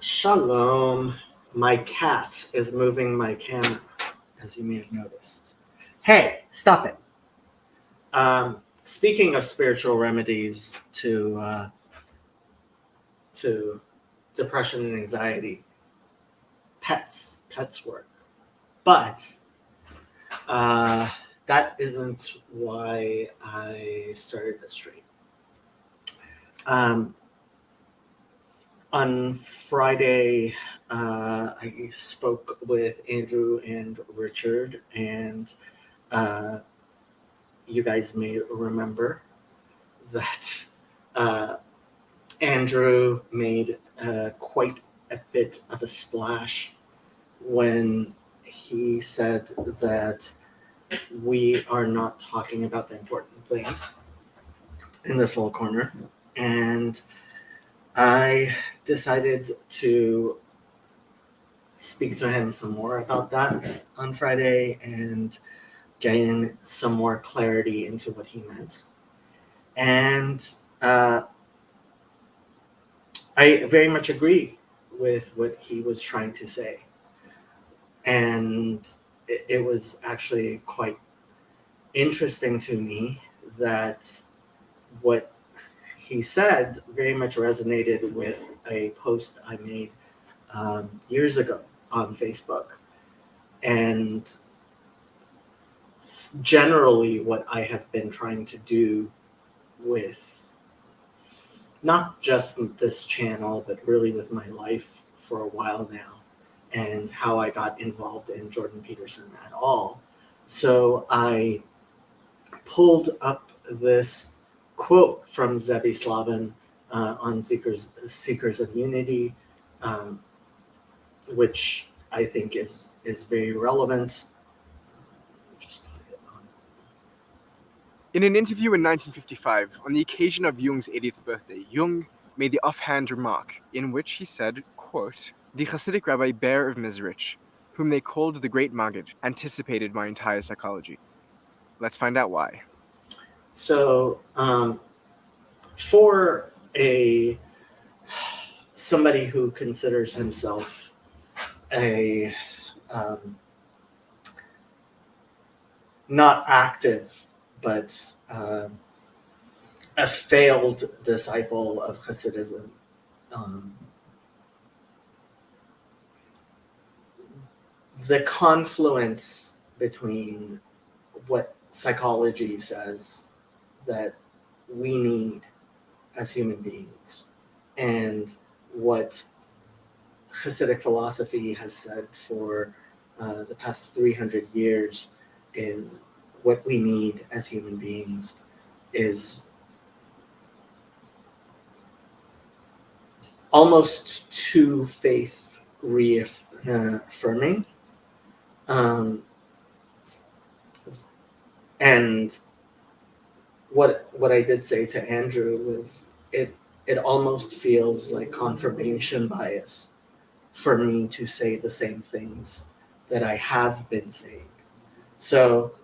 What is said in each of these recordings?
Shalom. My cat is moving my camera, as you may have noticed. Hey, stop it. Speaking of spiritual remedies to depression and anxiety, pets work. But that isn't why I started this stream. On Friday, I spoke with Andrew and Richard, and you guys may remember that Andrew made quite a bit of a splash when he said that we are not talking about the important things in this little corner. And I decided to speak to him some more about that on Friday and gain some more clarity into what he meant. And I very much agree with what he was trying to say. And it was actually quite interesting to me that what he said very much resonated with a post I made years ago on Facebook. And generally what I have been trying to do with not just this channel, but really with my life for a while now, and how I got involved in Jordan Peterson at all. So I pulled up this quote from Zevi Slavin on Seekers of Unity, which I think is very relevant. Just play it on. In an interview in 1955, on the occasion of Jung's 80th birthday, Jung made the offhand remark in which he said, quote, "The Hasidic Rabbi Ber of Mezrich, whom they called the Great Maggid, anticipated my entire psychology." Let's find out why. So, for somebody who considers himself a not active, but a failed disciple of Hasidism, the confluence between what psychology says that we need as human beings and what Hasidic philosophy has said for the past 300 years is what we need as human beings is almost too faith reaffirming. And what I did say to Andrew was it almost feels like confirmation bias for me to say the same things that I have been saying. So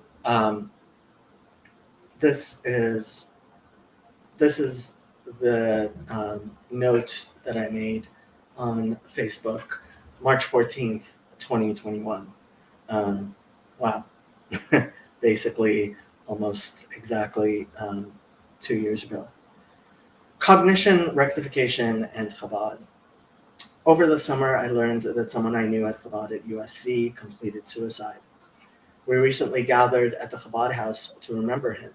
this is the note that I made on Facebook, March 14th, 2021. Wow. Basically almost exactly 2 years ago. Cognition, rectification, and Chabad. Over the summer, I learned that someone I knew at Chabad at USC completed suicide. We recently gathered at the Chabad house to remember him.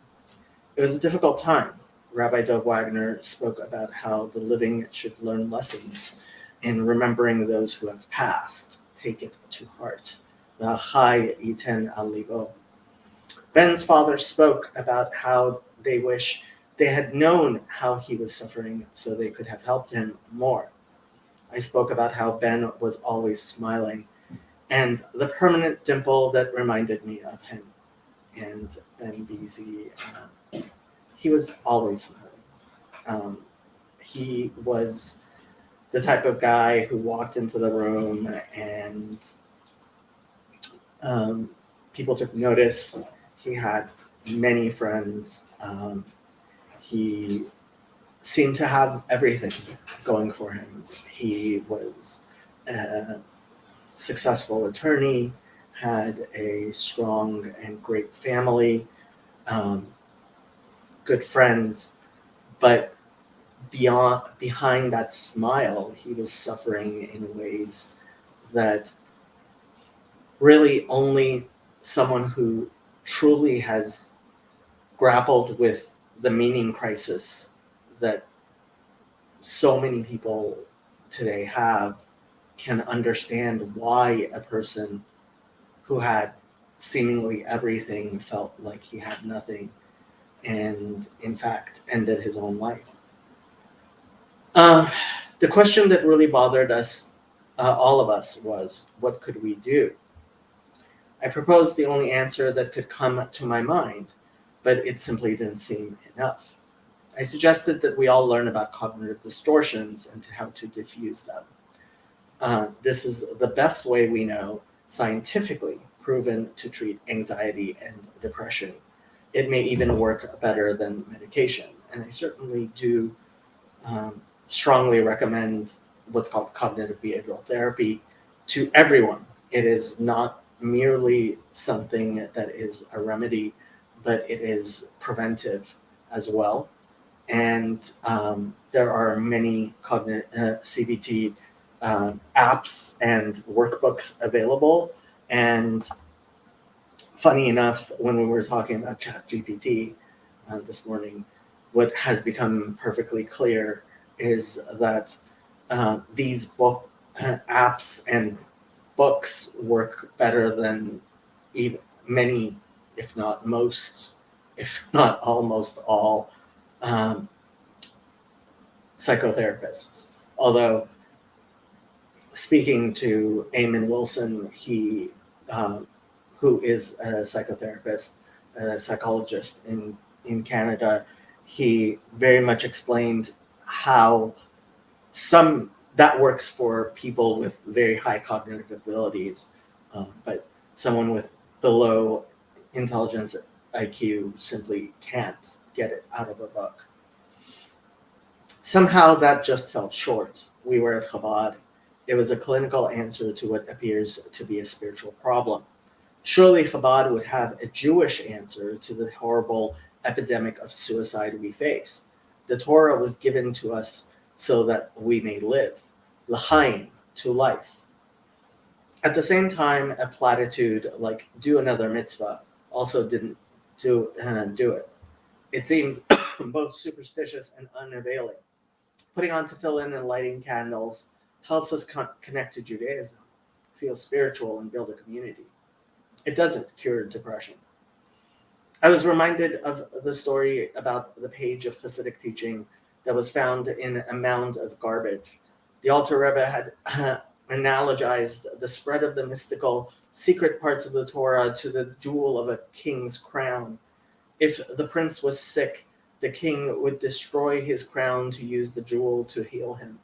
It was a difficult time. Rabbi Dov Wagner spoke about how the living should learn lessons in remembering those who have passed. Take it to heart. V'achai yiten al libo. Ben's father spoke about how they wish they had known how he was suffering so they could have helped him more. I spoke about how Ben was always smiling and the permanent dimple that reminded me of him. And Ben Beasy, he was always smiling. He was the type of guy who walked into the room and people took notice. He had many friends. He seemed to have everything going for him. He was a successful attorney, had a strong and great family, um, good friends, but behind that smile, he was suffering in ways that really only someone who truly has grappled with the meaning crisis that so many people today have can understand why a person who had seemingly everything felt like he had nothing and in fact ended his own life. Uh, the question that really bothered us, all of us, was what could we do? I proposed the only answer that could come to my mind, but it simply didn't seem enough. I suggested that we all learn about cognitive distortions and how to diffuse them. This is the best way we know, scientifically proven, to treat anxiety and depression. It may even work better than medication. And I certainly do strongly recommend what's called cognitive behavioral therapy to everyone. It is not merely something that is a remedy, but it is preventive as well. And there are many CBT apps and workbooks available. And funny enough, when we were talking about ChatGPT this morning, what has become perfectly clear is that these book apps and books work better than even many, if not most, if not almost all um, psychotherapists. Although speaking to Eamon Wilson, um, who is a psychotherapist, a psychologist in Canada, he very much explained how some that works for people with very high cognitive abilities, but someone with below intelligence IQ simply can't get it out of a book. Somehow that just felt short. We were at Chabad. It was a clinical answer to what appears to be a spiritual problem. Surely Chabad would have a Jewish answer to the horrible epidemic of suicide we face. The Torah was given to us so that we may live, l'chaim, to life. At the same time, a platitude like "do another mitzvah" also didn't do it. It seemed both superstitious and unavailing. Putting on tefillin and lighting candles helps us connect to Judaism, feel spiritual, and build a community. It doesn't cure depression. I was reminded of the story about the page of Hasidic teaching that was found in a mound of garbage. The Alter Rebbe had analogized the spread of the mystical, secret parts of the Torah to the jewel of a king's crown. If the prince was sick, the king would destroy his crown to use the jewel to heal him.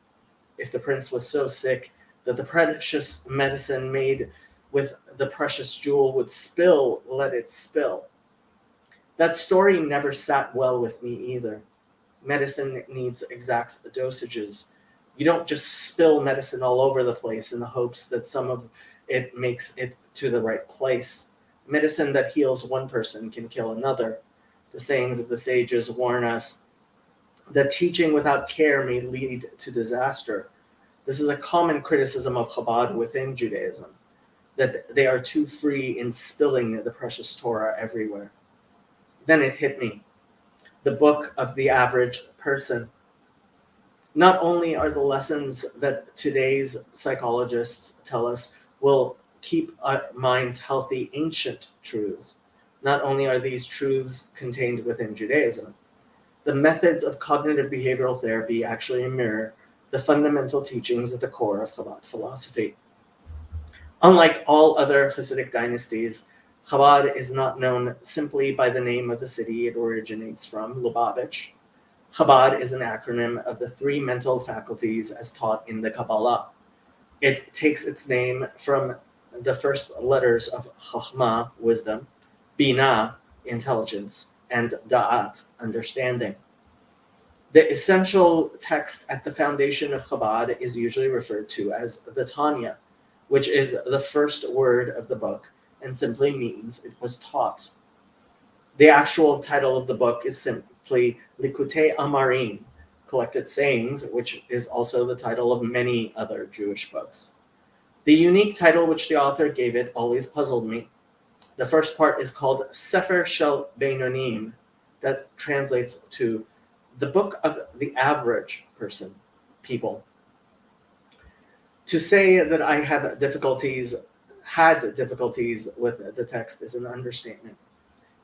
If the prince was so sick that the precious medicine made with the precious jewel would spill, let it spill. That story never sat well with me either. Medicine needs exact dosages. You don't just spill medicine all over the place in the hopes that some of it makes it to the right place. Medicine that heals one person can kill another. The sayings of the sages warn us that teaching without care may lead to disaster. This is a common criticism of Chabad within Judaism, that they are too free in spilling the precious Torah everywhere. Then it hit me. The book of the average person. Not only are the lessons that today's psychologists tell us will keep our minds healthy ancient truths, not only are these truths contained within Judaism, the methods of cognitive behavioral therapy actually mirror the fundamental teachings at the core of Chabad philosophy. Unlike all other Hasidic dynasties, Chabad is not known simply by the name of the city it originates from, Lubavitch. Chabad is an acronym of the three mental faculties as taught in the Kabbalah. It takes its name from the first letters of Chachma, wisdom, Binah, intelligence, and Da'at, understanding. The essential text at the foundation of Chabad is usually referred to as the Tanya, which is the first word of the book and simply means it was taught. The actual title of the book is simply Likutei Amarim, collected sayings, which is also the title of many other Jewish books. The unique title which the author gave it always puzzled me. The first part is called Sefer Shel Beinonim, that translates to the book of the average person, people. To say that I had difficulties with the text is an understatement.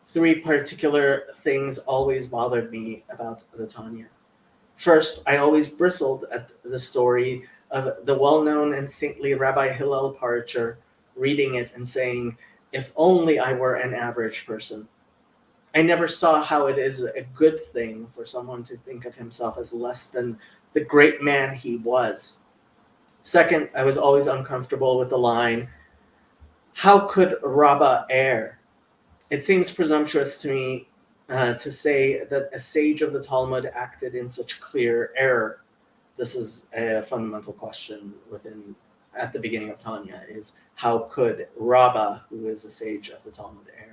3 particular things always bothered me about the Tanya. First, I always bristled at the story of the well-known and saintly Rabbi Hillel Parcher reading it and saying, "If only I were an average person." I never saw how it is a good thing for someone to think of himself as less than the great man he was. Second, I was always uncomfortable with the line, "How could Rabbah err?" It seems presumptuous to me to say that a sage of the Talmud acted in such clear error. This is a fundamental question at the beginning of Tanya, is how could Rabbah, who is a sage of the Talmud, err?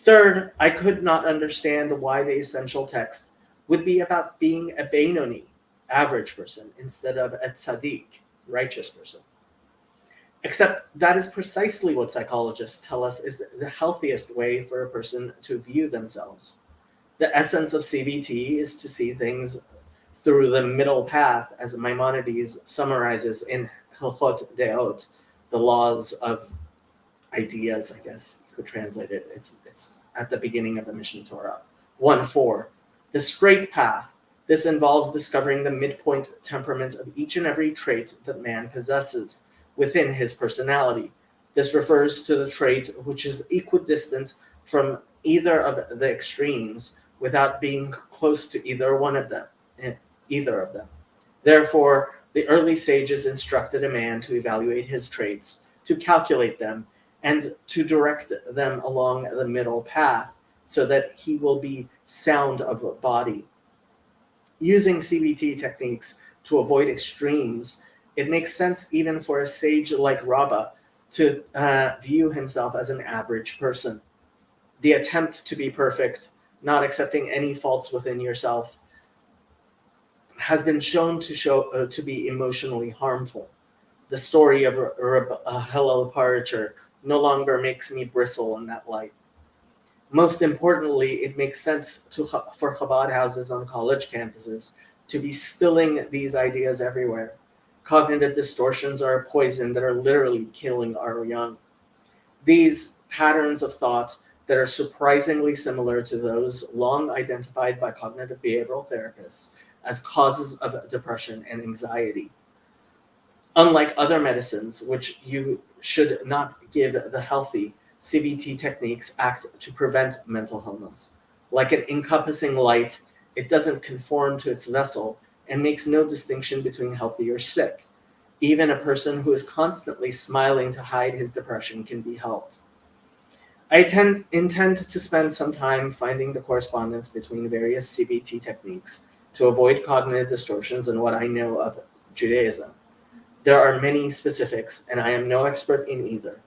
Third, I could not understand why the essential text would be about being a Beinoni, average person, instead of a tzaddik, righteous person. Except that is precisely what psychologists tell us is the healthiest way for a person to view themselves. The essence of CBT is to see things through the middle path, as Maimonides summarizes in Hilchot Deot, the laws of ideas, I guess you could translate it. It's at the beginning of the Mishneh Torah. 1.4, the straight path. This involves discovering the midpoint temperament of each and every trait that man possesses within his personality. This refers to the trait which is equidistant from either of the extremes without being close to either of them. Therefore, the early sages instructed a man to evaluate his traits, to calculate them, and to direct them along the middle path so that he will be sound of body. Using CBT techniques to avoid extremes, it makes sense even for a sage like Rabbah to view himself as an average person. The attempt to be perfect, not accepting any faults within yourself, has been shown to be emotionally harmful. The story of Hillel Parcher no longer makes me bristle in that light. Most importantly, it makes sense for Chabad houses on college campuses to be spilling these ideas everywhere. Cognitive distortions are a poison that are literally killing our young. These patterns of thought that are surprisingly similar to those long identified by cognitive behavioral therapists as causes of depression and anxiety. Unlike other medicines, which you should not give the healthy, CBT techniques act to prevent mental illness. Like an encompassing light, it doesn't conform to its vessel and makes no distinction between healthy or sick. Even a person who is constantly smiling to hide his depression can be helped. I intend to spend some time finding the correspondence between various CBT techniques to avoid cognitive distortions and what I know of Judaism. There are many specifics, and I am no expert in either.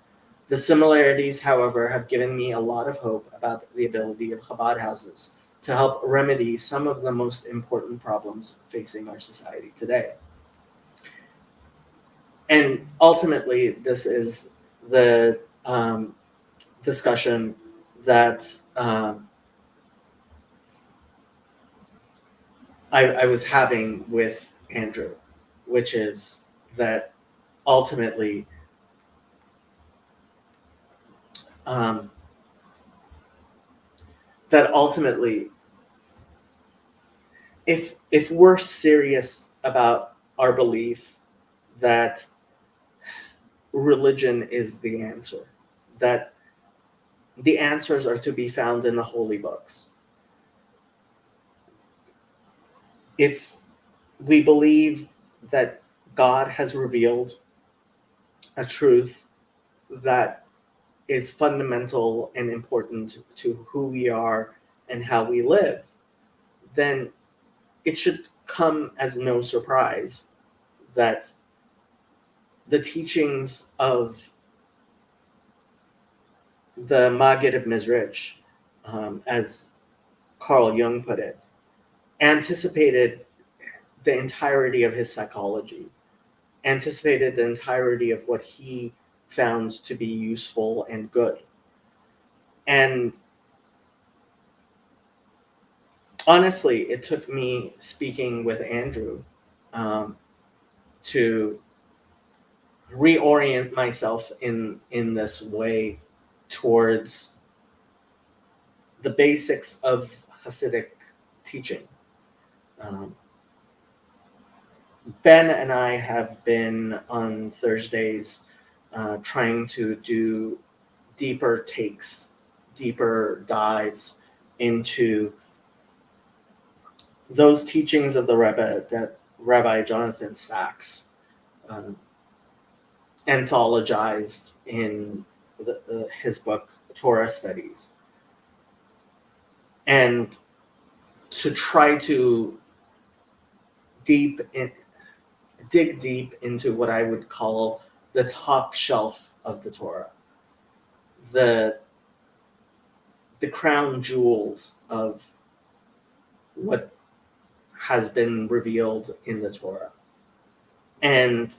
The similarities, however, have given me a lot of hope about the ability of Chabad houses to help remedy some of the most important problems facing our society today. And ultimately, this is the discussion that I was having with Andrew, which is that ultimately if we're serious about our belief that religion is the answer, that the answers are to be found in the holy books, if we believe that God has revealed a truth that is fundamental and important to who we are and how we live, then it should come as no surprise that the teachings of the Maggid of Mizrich, as Carl Jung put it, anticipated the entirety of his psychology, anticipated the entirety of what he found to be useful and good. And honestly, it took me speaking with Andrew to reorient myself in this way towards the basics of Hasidic teaching. Ben and I have been on Thursdays trying to do deeper takes, deeper dives into those teachings of the Rebbe that Rabbi Jonathan Sachs anthologized in his book Torah Studies, and to try to dig deep into what I would call the top shelf of the Torah, the crown jewels of what has been revealed in the Torah. And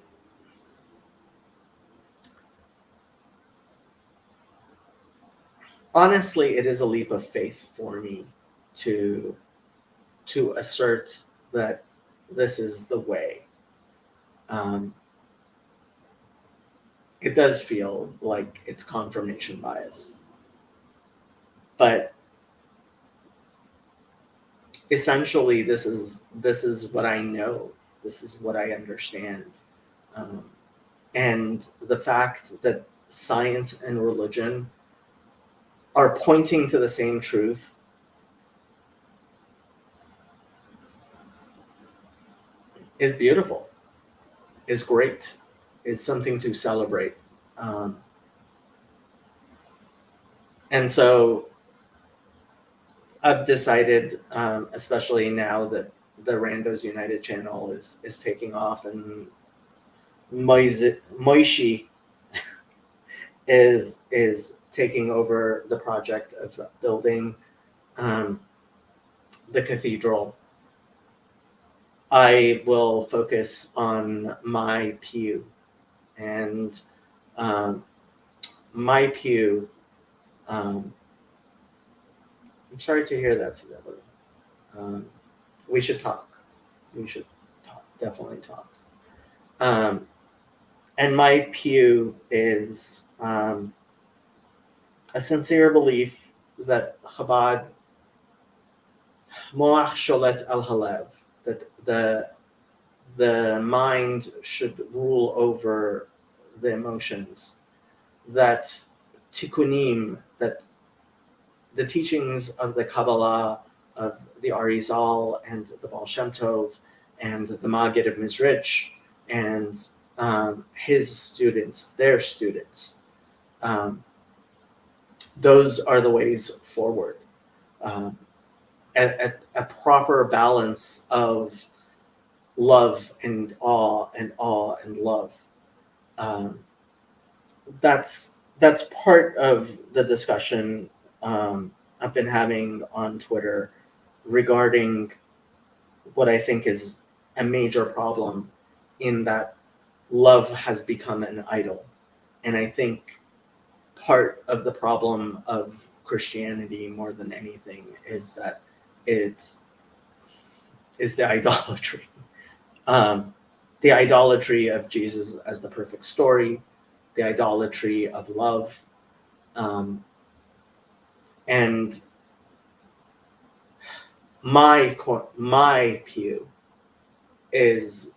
honestly, it is a leap of faith for me to assert that this is the way. It does feel like it's confirmation bias, but essentially, this is what I know. This is what I understand, and the fact that science and religion are pointing to the same truth is beautiful, is great, is something to celebrate. And so I've decided, especially now that the Randos United channel is taking off, and Moishi is taking over the project of building the cathedral, I will focus on my pew. And my pew, I'm sorry to hear that, Suzette. We should talk. We should talk, definitely talk. And my pew is a sincere belief that Chabad moach sholet al halev, that the mind should rule over the emotions, that tikkunim, that the teachings of the Kabbalah, of the Arizal and the Baal Shem Tov and the Maggid of Mizrich and his students, their students, those are the ways forward. A proper balance of love and awe and awe and love. That's part of the discussion I've been having on Twitter regarding what I think is a major problem, in that love has become an idol. And I think part of the problem of Christianity, more than anything, is that it is the idolatry. The idolatry of Jesus as the perfect story, the idolatry of love. And my pew is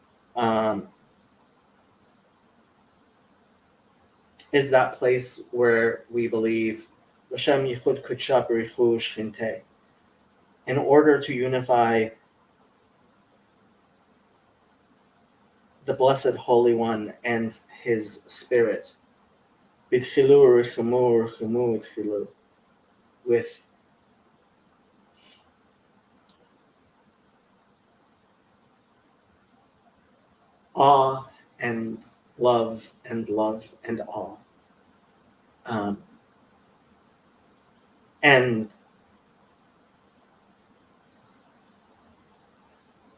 that place where we believe Hashem Yichud Kudsha B'Richu Shchinte, in order to unify the Blessed Holy One and His Spirit, B'Tchilu Richimu Richimu Tchilu, with awe and love and awe. And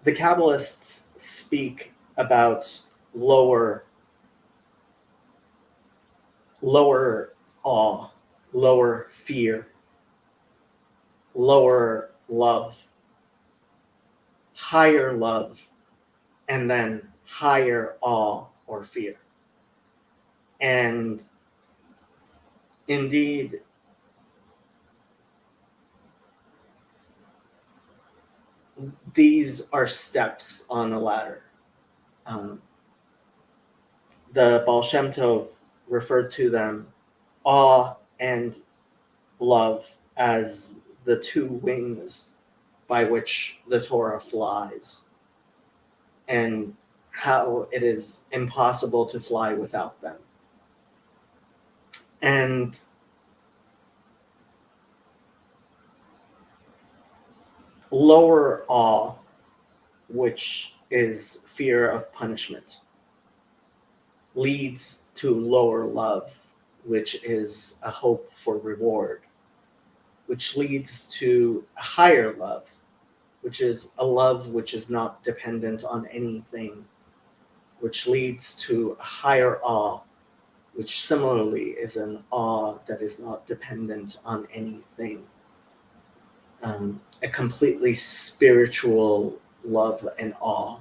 the Kabbalists speak about lower awe, lower fear, lower love, higher love, and then higher awe or fear. And indeed, these are steps on a ladder. The Baal Shem Tov referred to them, awe and love, as the two wings by which the Torah flies, and how it is impossible to fly without them. And lower awe, which is fear of punishment, leads to lower love, which is a hope for reward, which leads to a higher love, which is a love which is not dependent on anything, which leads to a higher awe, which similarly is an awe that is not dependent on anything. A completely spiritual love and awe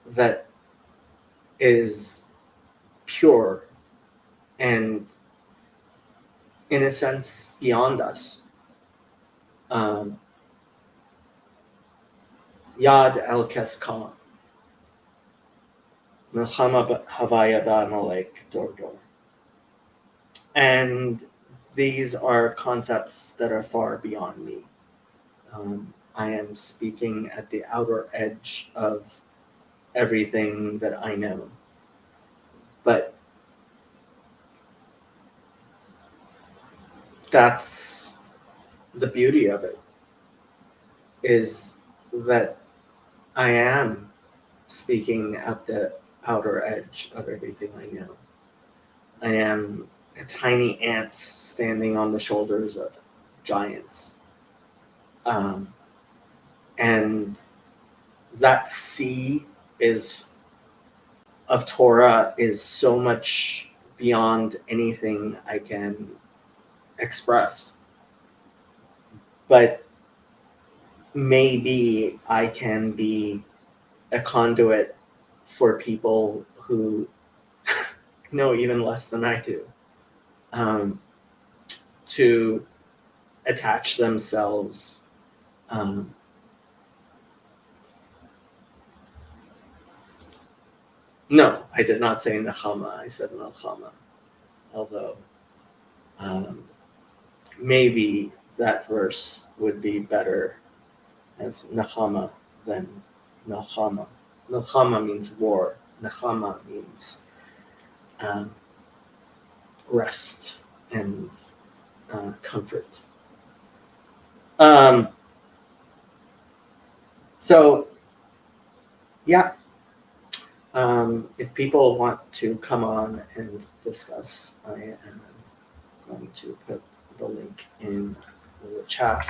that is pure and, in a sense, beyond us. Yad el Keska, Milchama Havaya Ba'amalek Dor. And these are concepts that are far beyond me. I am speaking at the outer edge of everything that I know. But that's the beauty of it, is that I am speaking at the outer edge of everything I know. I am a tiny ant standing on the shoulders of giants. And that sea of Torah is so much beyond anything I can express. But maybe I can be a conduit for people who know even less than I do, to attach themselves no, I did not say Nechama, I said Melchama. Although maybe that verse would be better as Nechama than Melchama. Melchama means war. Nechama means rest and comfort. So, yeah. If people want to come on and discuss, I am going to put the link in the chat.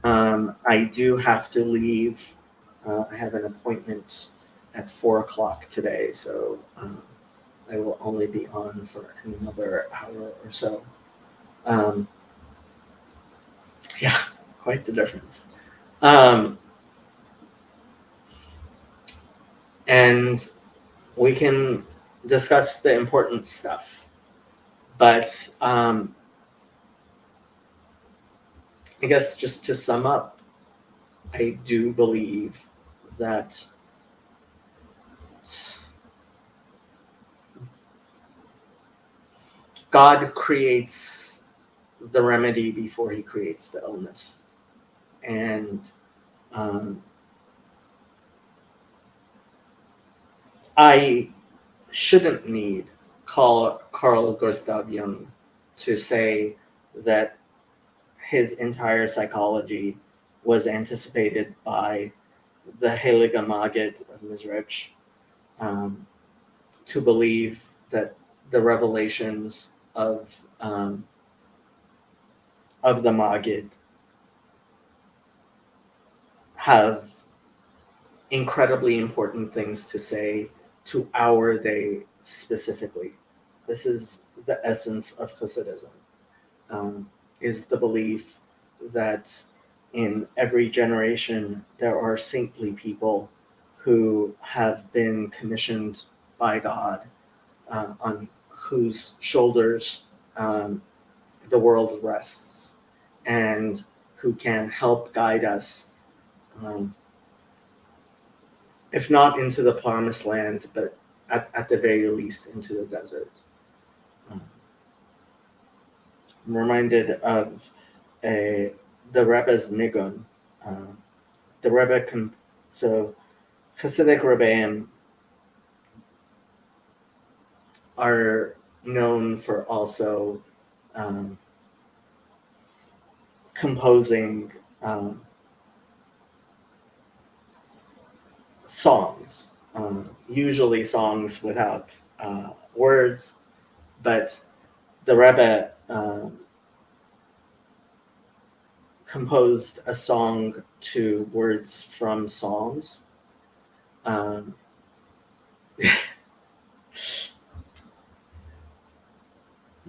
I do have to leave. I have an appointment at 4:00 today, so I will only be on for another hour or so. Yeah, quite the difference. And we can discuss the important stuff. But I guess just to sum up, I do believe that God creates the remedy before he creates the illness. And I shouldn't need Carl Gustav Jung to say that his entire psychology was anticipated by the Heilige Magid of Mizrach, to believe that the revelations of the Maggid have incredibly important things to say to our day specifically. This is the essence of Hasidism, is the belief that in every generation there are saintly people who have been commissioned by God, on whose shoulders the world rests, and who can help guide us, um, if not into the promised land, but at the very least into the desert. I'm reminded of the Rebbe's Nigun. Uh, the Rebbe, so Hasidic Rebbeim are known for also um, composing songs, usually songs without words, but the Rebbe composed a song to words from Psalms. Um,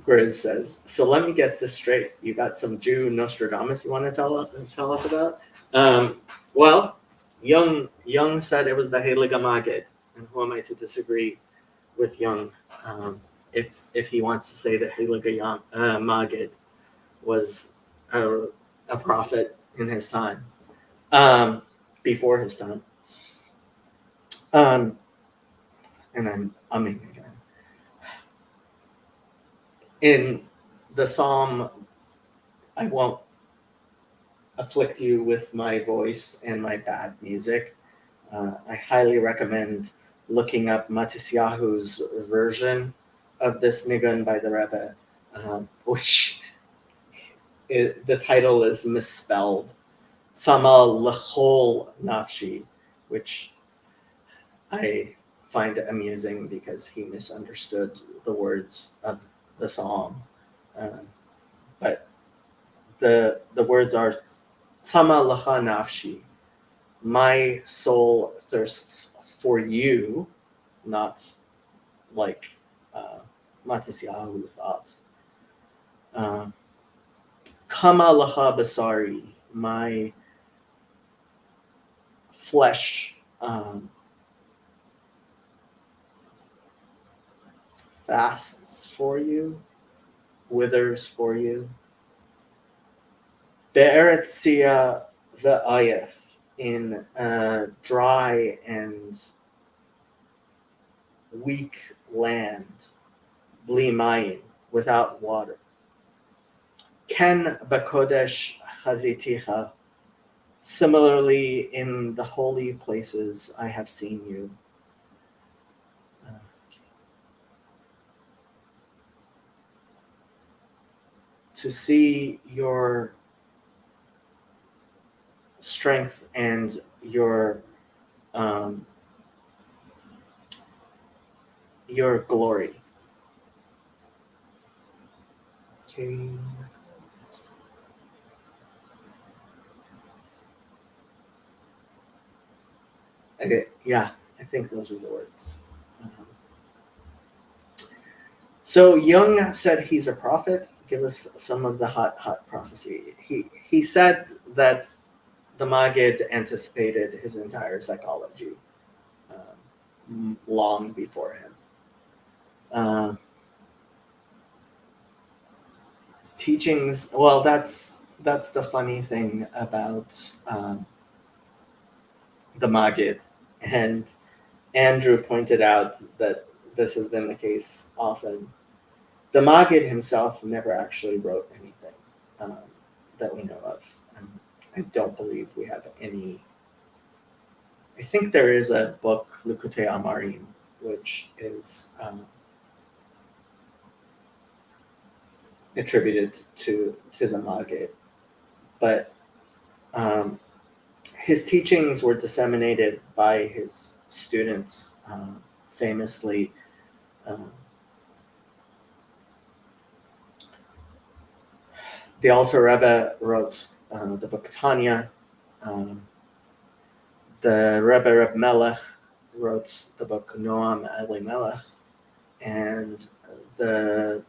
Grizz says, "So let me get this straight. You got some Jew Nostradamus you want to tell us about?" Well, Jung said it was the Heilige Maggid, and who am I to disagree with Jung? If he wants to say that Heilige Maggid was a prophet in his time, before his time, and I'm umming again. In the psalm, I won't afflict you with my voice and my bad music. I highly recommend looking up Matisyahu's version of this Nigun by the Rebbe, which the title is misspelled. Tzama L'chol Nafshi, which I find amusing because he misunderstood the words of the psalm. But the words are Tzama L'cha Nafshi, my soul thirsts for you, not like Matisyahu thought. Kama L'cha Basari, my flesh fasts for you, withers for you. Be'eretzia ve'ayef, in dry and weak land, bli mayim, without water. Ken bakodesh chaziticha, similarly in the holy places I have seen you. To see your strength and your glory. Okay. Yeah, I think those are the words. So Jung said he's a prophet. Give us some of the hot prophecy. He said that the Maggid anticipated his entire psychology long before him. Teachings. Well, that's the funny thing about the Maggid, and Andrew pointed out that this has been the case often. The Maggid himself never actually wrote anything that we know of. I don't believe we have any. I think there is a book, Likutei Amarim, which is attributed to the Maggid, but his teachings were disseminated by his students famously, the Alter Rebbe wrote the book Tanya. The Rebbe Reb Melech wrote the book Noam Elimelech, and the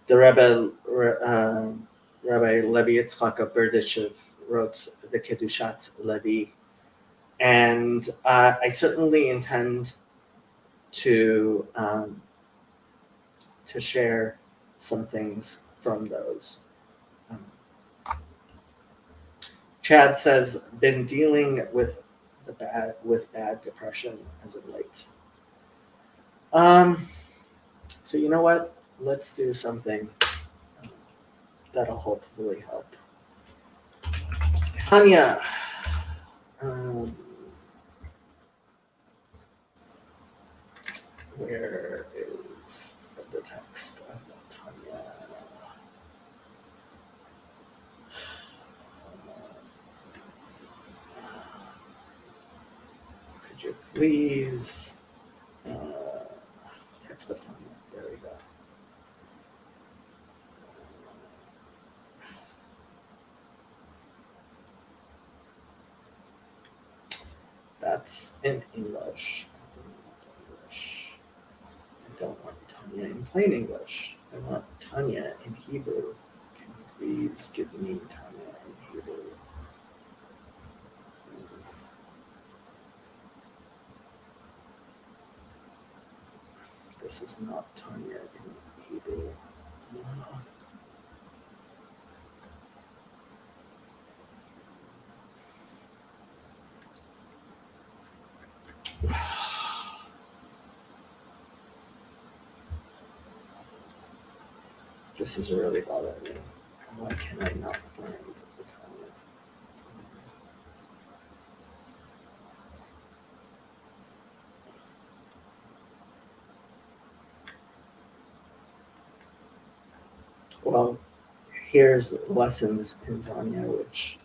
Rebbe Rabbi Levi Yitzchak of Berditchev wrote the Kedushat Levi, and I certainly intend to share some things from those. Chad says, been dealing with bad depression as of late. So you know what? Let's do something that'll hopefully help. Tanya, where is the text of Tanya? Could you please text of Tanya? There we go. That's in English. I don't want Tanya in plain English. I want Tanya in Hebrew. Can you please give me Tanya in Hebrew? This is not Tanya in Hebrew. This is really bothering me. Why can I not find the Tanya? Well, here's lessons in Tanya, which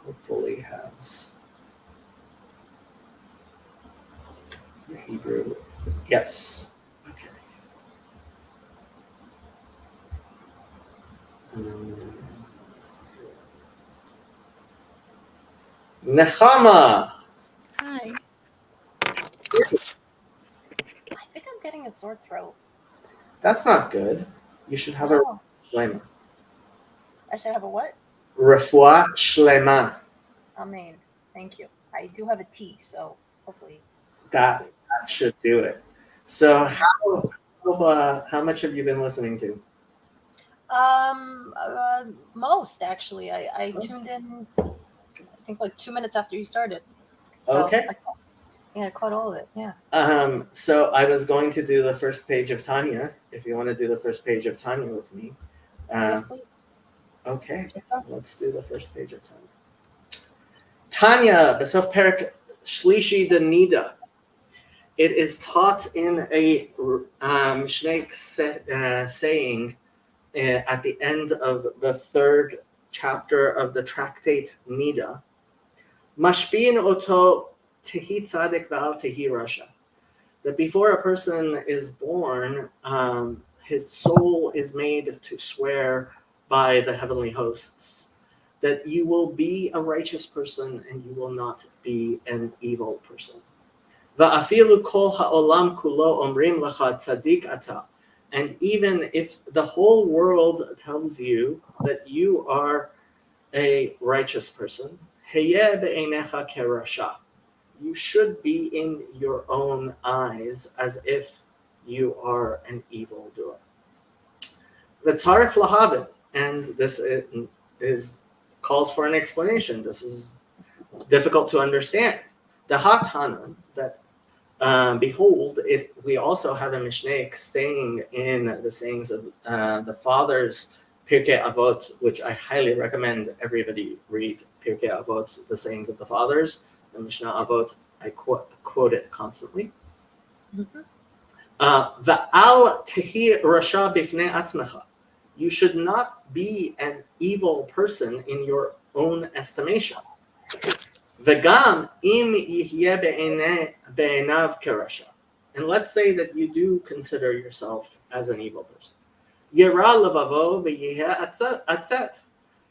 hopefully has the Hebrew. Yes. Okay. Nechama. Hi. I think I'm getting a sore throat. That's not good. You should have a shlema. I should have a what? Refuah shlema. Amen. Thank you. I do have a tea, so hopefully That should do it. So how much have you been listening to? Most actually. I tuned in, I think like 2 minutes after you started. So Okay. I caught all of it. Yeah. So I was going to do the first page of Tanya. If you want to do the first page of Tanya with me. Yes, please. Okay. So let's do the first page of Tanya. Tanya, Besof Perik Shlishi the Nida. It is taught in a Mishnah saying at the end of the third chapter of the tractate Nida, Mashbiin oto tehi tzadik v'al tehi rasha. That before a person is born, his soul is made to swear by the heavenly hosts that you will be a righteous person and you will not be an evil person. Va'afilu kol ha'olam kulo omrim lecha tzadik ata. And even if the whole world tells you that you are a righteous person, heyeh be'einecha kerasha. You should be in your own eyes as if you are an evildoer. V'tzarich lahavin, and this is calls for an explanation. This is difficult to understand. The Hatana, that behold, we also have a Mishnah saying in the sayings of the fathers, Pirkei Avot, which I highly recommend everybody read Pirkei Avot, the sayings of the fathers. The Mishnah Avot, I quote it constantly. Va'al tehi rasha bifnei atzmecha. You should not be an evil person in your own estimation. V'gam im yihyeh be'einav kerasha. And let's say that you do consider yourself as an evil person. Yira levavo v'yihyeh atzef.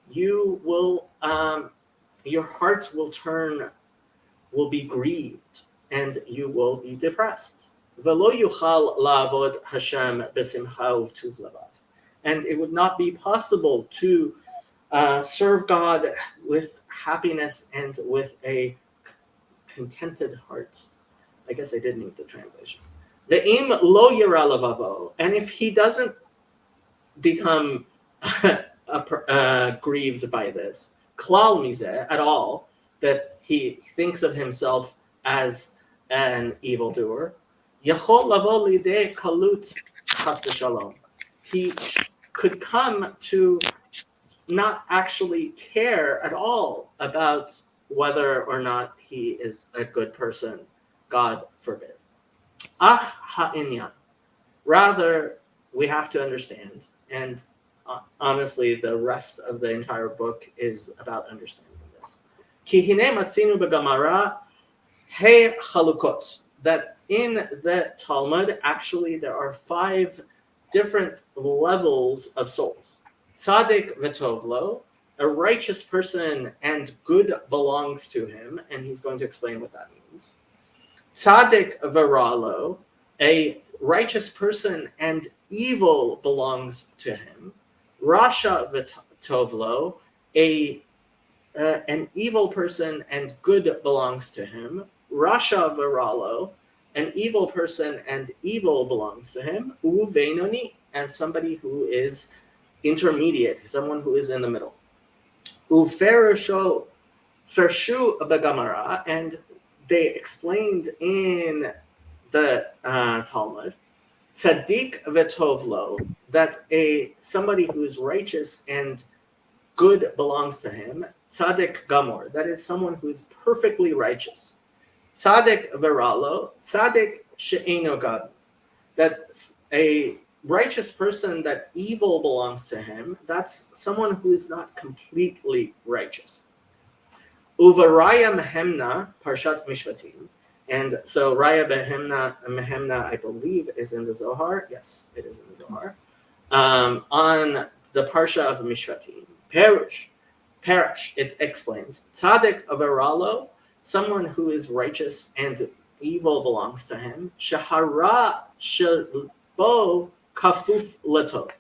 You will, your heart will be grieved, and you will be depressed. V'lo yuchal la'avod Hashem b'simcha u'v'tuv levav. And it would not be possible to serve God with happiness and with a contented heart. I guess I did need the translation. Ve'im lo yira levavo. And if he doesn't become grieved by this, klal mizeh, at all, that he thinks of himself as an evildoer, yachol lavo lidei kalut chas v'shalom. He could come to not actually care at all about whether or not he is a good person, God forbid. Ach ha'inyan. Rather, we have to understand, and honestly, the rest of the entire book is about understanding this. Ki hine matzinu b'gamara he chalukot. That in the Talmud, actually, there are 5 different levels of souls. Tzaddik v'tovlo, a righteous person and good belongs to him, and he's going to explain what that means. Tzaddik v'ralo, a righteous person and evil belongs to him. Rasha v'tovlo, an evil person and good belongs to him. Rasha v'ralo, an evil person and evil belongs to him. Uveinoni, and somebody who is intermediate, someone who is in the middle. Ufershu begamara, and they explained in the Talmud, tzaddik v'tovlo, that somebody who is righteous and good belongs to him. Tzaddik gamor, that is someone who is perfectly righteous. Tzaddik v'ralo, tzaddik she'eno gam, that a righteous person that evil belongs to him, that's someone who is not completely righteous. Uvaraya mehemna, parshat mishpatim. And so Raya Mehemna, I believe, is in the Zohar. Yes, it is in the Zohar. On the Parsha of Mishpatim. Perish, it explains. Tzaddik avaralo, someone who is righteous and evil belongs to him. Shahara shebo kafuf latov.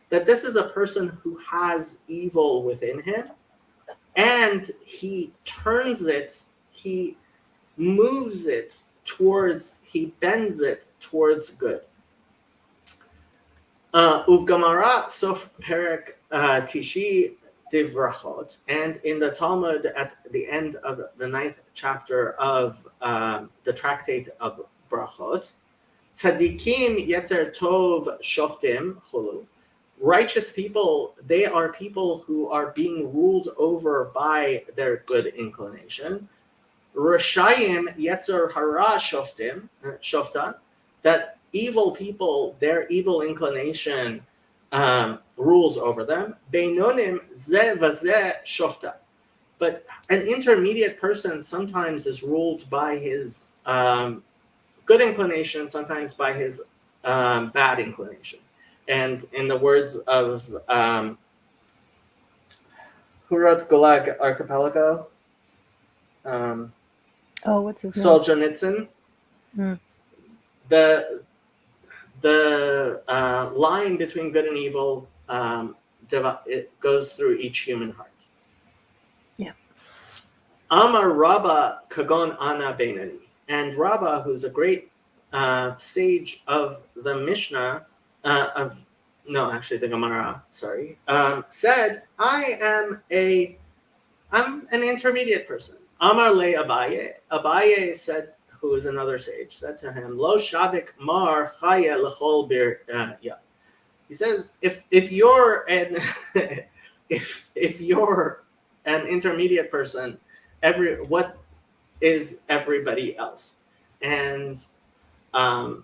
That this is a person who has evil within him, and he turns it, he moves it towards, he bends it towards good. Uvgamara sof perek tishi divrachot, and in the Talmud at the end of the 9th chapter of the tractate of brachot, tzadikim yetzer tov shoftim chulu. Righteous people, they are people who are being ruled over by their good inclination. Rashayim yetzer hara shoftan, that evil people, their evil inclination rules over them. Beinonim ze vazeh shofta, but an intermediate person sometimes is ruled by his good inclination, sometimes by his bad inclination. And in the words of who wrote Gulag Archipelago? What's his name? Solzhenitsyn. Hmm. The line between good and evil, it goes through each human heart. Yeah. Amar Rabba Kagon Ana Beinani, and Rabba, who's a great sage of the Mishnah, the Gemara, said, I'm an intermediate person. Amar le Abaye. Abaye said, who is another sage, said to him, Lo shavik mar chaya lechol bir ya. He says, if you're an if you're an intermediate person, what is everybody else? And I'm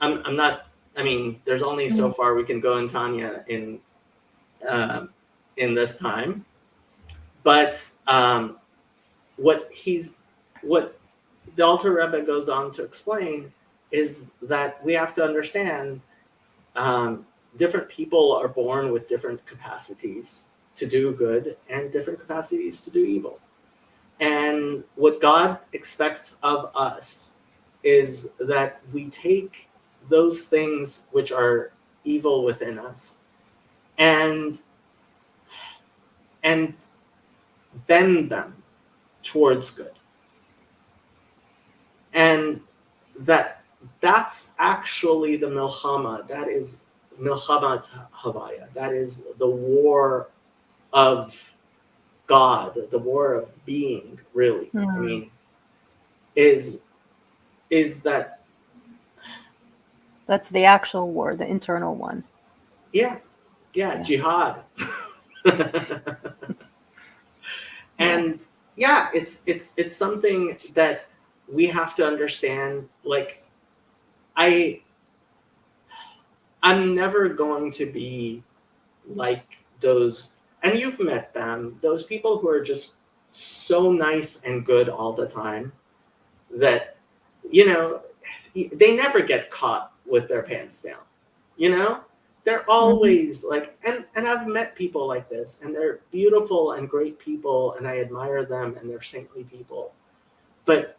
not. I mean, there's only so far we can go in Tanya in this time, but what the Alter Rebbe goes on to explain is that we have to understand different people are born with different capacities to do good and different capacities to do evil. And what God expects of us is that we take those things which are evil within us and bend them towards good. And that's actually the milchama. That is milchamat havaya. That is the war of God, the war of being, really. I mean, is that That's the actual war, the internal one. yeah, jihad. And yeah, it's something that we have to understand. Like, I'm never going to be like those, and you've met them, those people who are just so nice and good all the time that, you know, they never get caught with their pants down, you know? They're always like, and I've met people like this, and they're beautiful and great people, and I admire them, and they're saintly people. But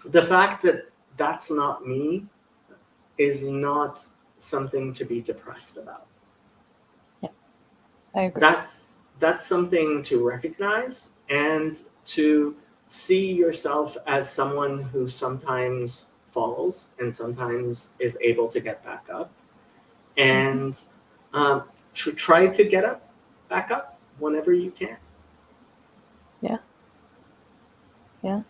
the fact that that's not me is not something to be depressed about. Yeah, I agree. That's something to recognize and to see yourself as someone who sometimes falls and sometimes is able to get back up, and try to get up, back up whenever you can. Yeah. Yeah.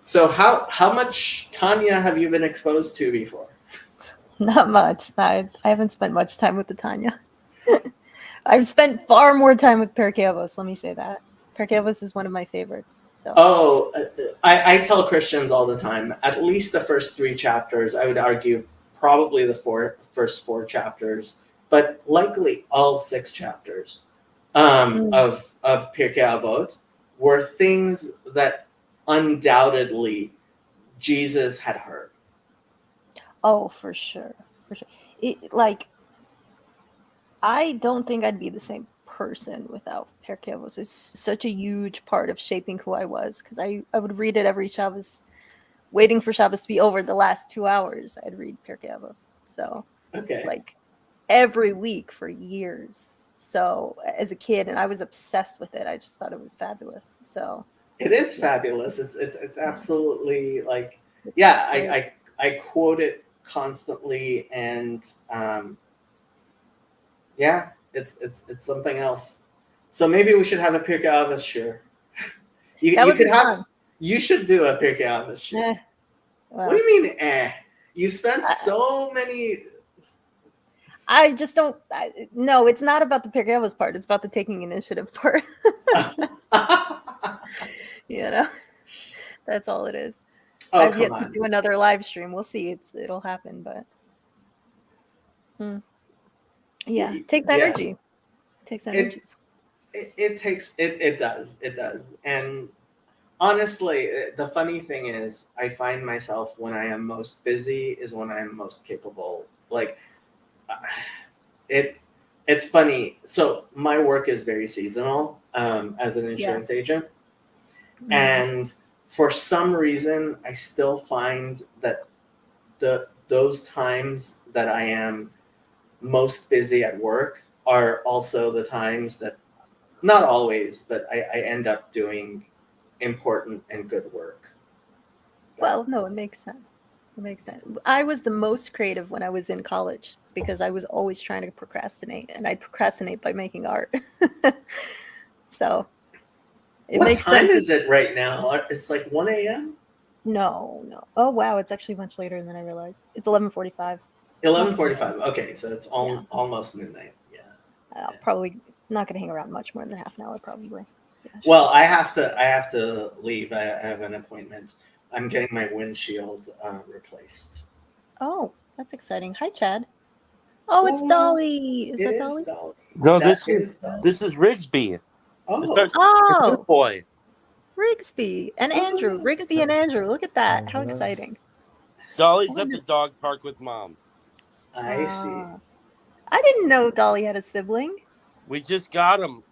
So how much Tanya have you been exposed to before? Not much. I haven't spent much time with the Tanya. I've spent far more time with Pirkei Avos, let me say that. Pirkei Avos is one of my favorites. So. Oh, I tell Christians all the time, at least the first 3 chapters, I would argue probably the first 4 chapters, but likely all 6 chapters of Pirkei Avot were things that undoubtedly Jesus had heard. Oh, for sure. For sure. I don't think I'd be the same person without Pirkei Avos. It's such a huge part of shaping who I was, because I would read it every Shabbos, waiting for Shabbos to be over. The last 2 hours, I'd read Pirkei Avos. So, like, every week for years. So, as a kid, and I was obsessed with it. I just thought it was fabulous. So it is fabulous. It's absolutely like, I quote it constantly, and it's something else. So maybe we should have a Pirkei Avos share. You should do a Pirkei Avos share. Well, what do you mean, You spent so many. I just don't. No, it's not about the Pirkei Avos part. It's about the taking initiative part. You know, that's all it is. I've yet to do another live stream. We'll see. It'll happen, but yeah, it takes energy. It takes energy. It does. And honestly, the funny thing is, I find myself when I am most busy is when I am most capable. Like, it's funny. So my work is very seasonal as an insurance agent. And for some reason, I still find that those times that I am most busy at work are also the times that, not always, but I end up doing important and good work. Well, no, it makes sense. It makes sense. I was the most creative when I was in college because I was always trying to procrastinate, and I'd procrastinate by making art. So it what makes time sense. is it right now? It's like 1 a.m.? No. Oh, wow. It's actually much later than I realized. It's 11:45. 11:45. Okay, so it's almost midnight. Yeah. Probably not going to hang around much more than half an hour, probably. Yeah, well, I have to leave. I have an appointment. I'm getting my windshield replaced. Oh, that's exciting. Hi, Chad. Oh, it's Dolly. Is that Dolly? No, this is Rigsby. Oh, It's a Oh, good boy. Rigsby and Andrew. Rigsby and Andrew. Look at that. How exciting. Dolly's at the dog park with mom. I see. I didn't know Dolly had a sibling. We just got him.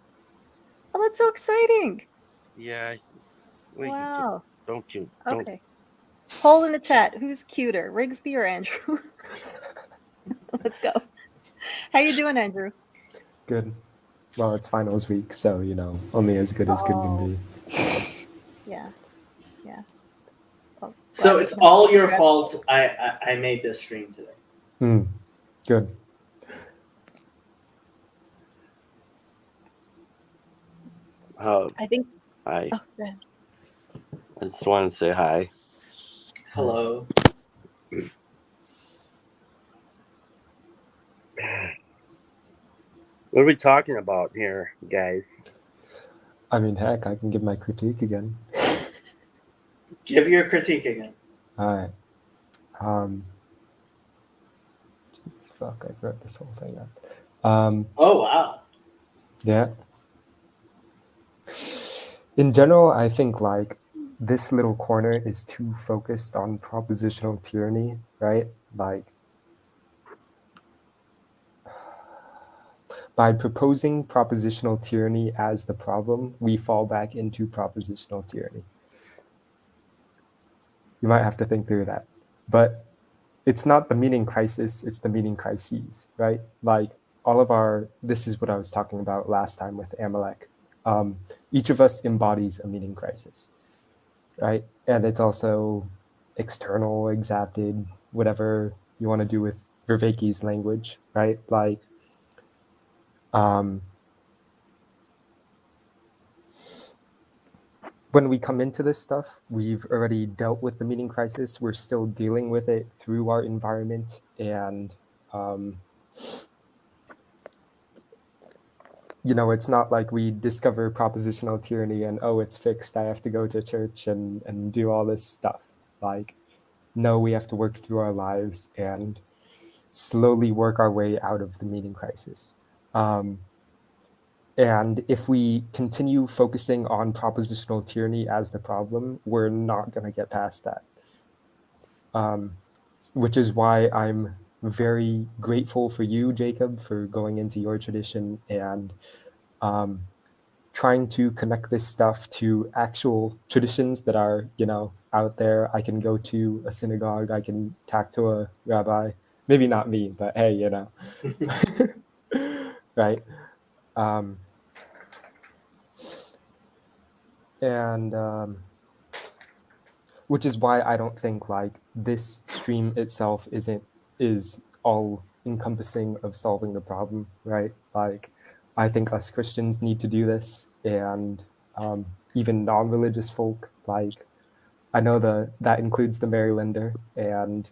Oh, that's so exciting. Yeah. We can get, Wow. don't you? Don't. Okay. Poll in the chat. Who's cuter, Rigsby or Andrew? Let's go. How you doing, Andrew? Good. Well, it's finals week, so only as good as good can be. Yeah. Yeah. Well, So glad it's you can all your progress. fault. I made this stream today. Good. I think. Hi. Oh, go ahead. I just want to say hi. Hello. What are we talking about here, guys? I mean, heck, I can give my critique again. Give your critique again. All right. Jesus fuck, I wrote this whole thing up. Oh, wow. Yeah. In general, I think like this little corner is too focused on propositional tyranny, right? Like by proposing propositional tyranny as the problem, we fall back into propositional tyranny. You might have to think through that. But it's not the meaning crisis, it's the meaning crises, right? Like this is what I was talking about last time with Amalek. Each of us embodies a meaning crisis, right? And it's also external, exapted, whatever you want to do with Vervaeke's language, right? Like, when we come into this stuff, we've already dealt with the meaning crisis. We're still dealing with it through our environment. And, it's not like we discover propositional tyranny and, oh, it's fixed. I have to go to church and do all this stuff. Like, no, we have to work through our lives and slowly work our way out of the meaning crisis. And if we continue focusing on propositional tyranny as the problem, we're not going to get past that. Which is why I'm very grateful for you, Jacob, for going into your tradition and trying to connect this stuff to actual traditions that are, out there. I can go to a synagogue, I can talk to a rabbi, maybe not me, but hey, right? And which is why I don't think like this stream itself is all encompassing of solving the problem, right? Like, I think us Christians need to do this, and even non-religious folk. Like, I know that includes the Marylander, and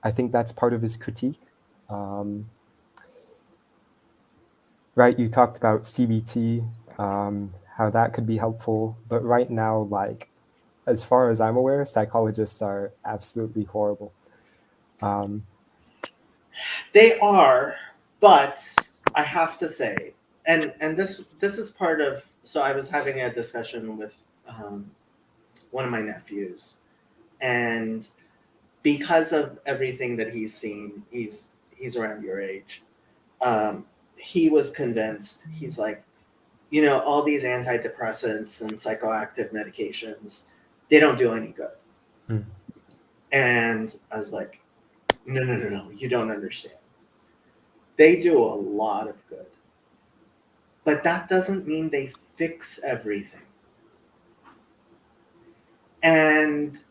I think that's part of his critique. Right? You talked about CBT, how that could be helpful, but right now, like, as far as I'm aware, psychologists are absolutely horrible. They are, but I have to say, and this is part of. So I was having a discussion with one of my nephews, and because of everything that he's seen, he's around your age. He was convinced. He's like, all these antidepressants and psychoactive medications, they don't do any good. And I was like, no, you don't understand. They do a lot of good. But that doesn't mean they fix everything. And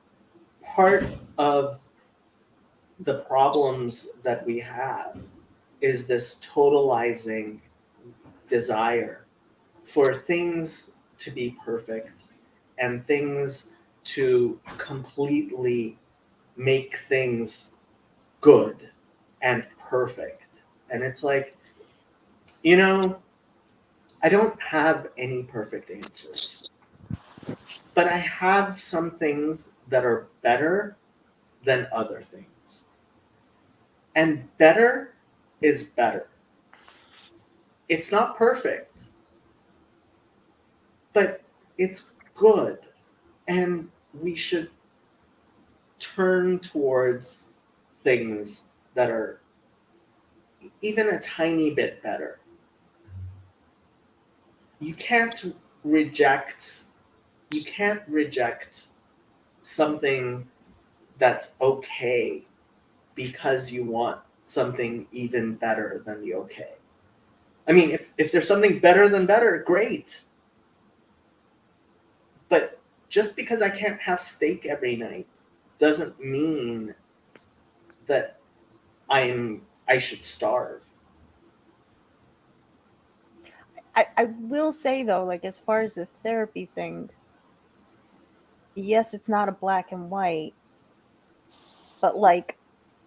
part of the problems that we have is this totalizing desire for things to be perfect and things to completely make things good and perfect. And it's like, I don't have any perfect answers, but I have some things that are better than other things. And better is better. It's not perfect, but it's good, and we should turn towards things that are even a tiny bit better. You can't reject something that's okay because you want something even better than the okay. I mean, if there's something better than better, great. But just because I can't have steak every night doesn't mean that I should starve. I will say though, like as far as the therapy thing, yes, it's not a black and white, but like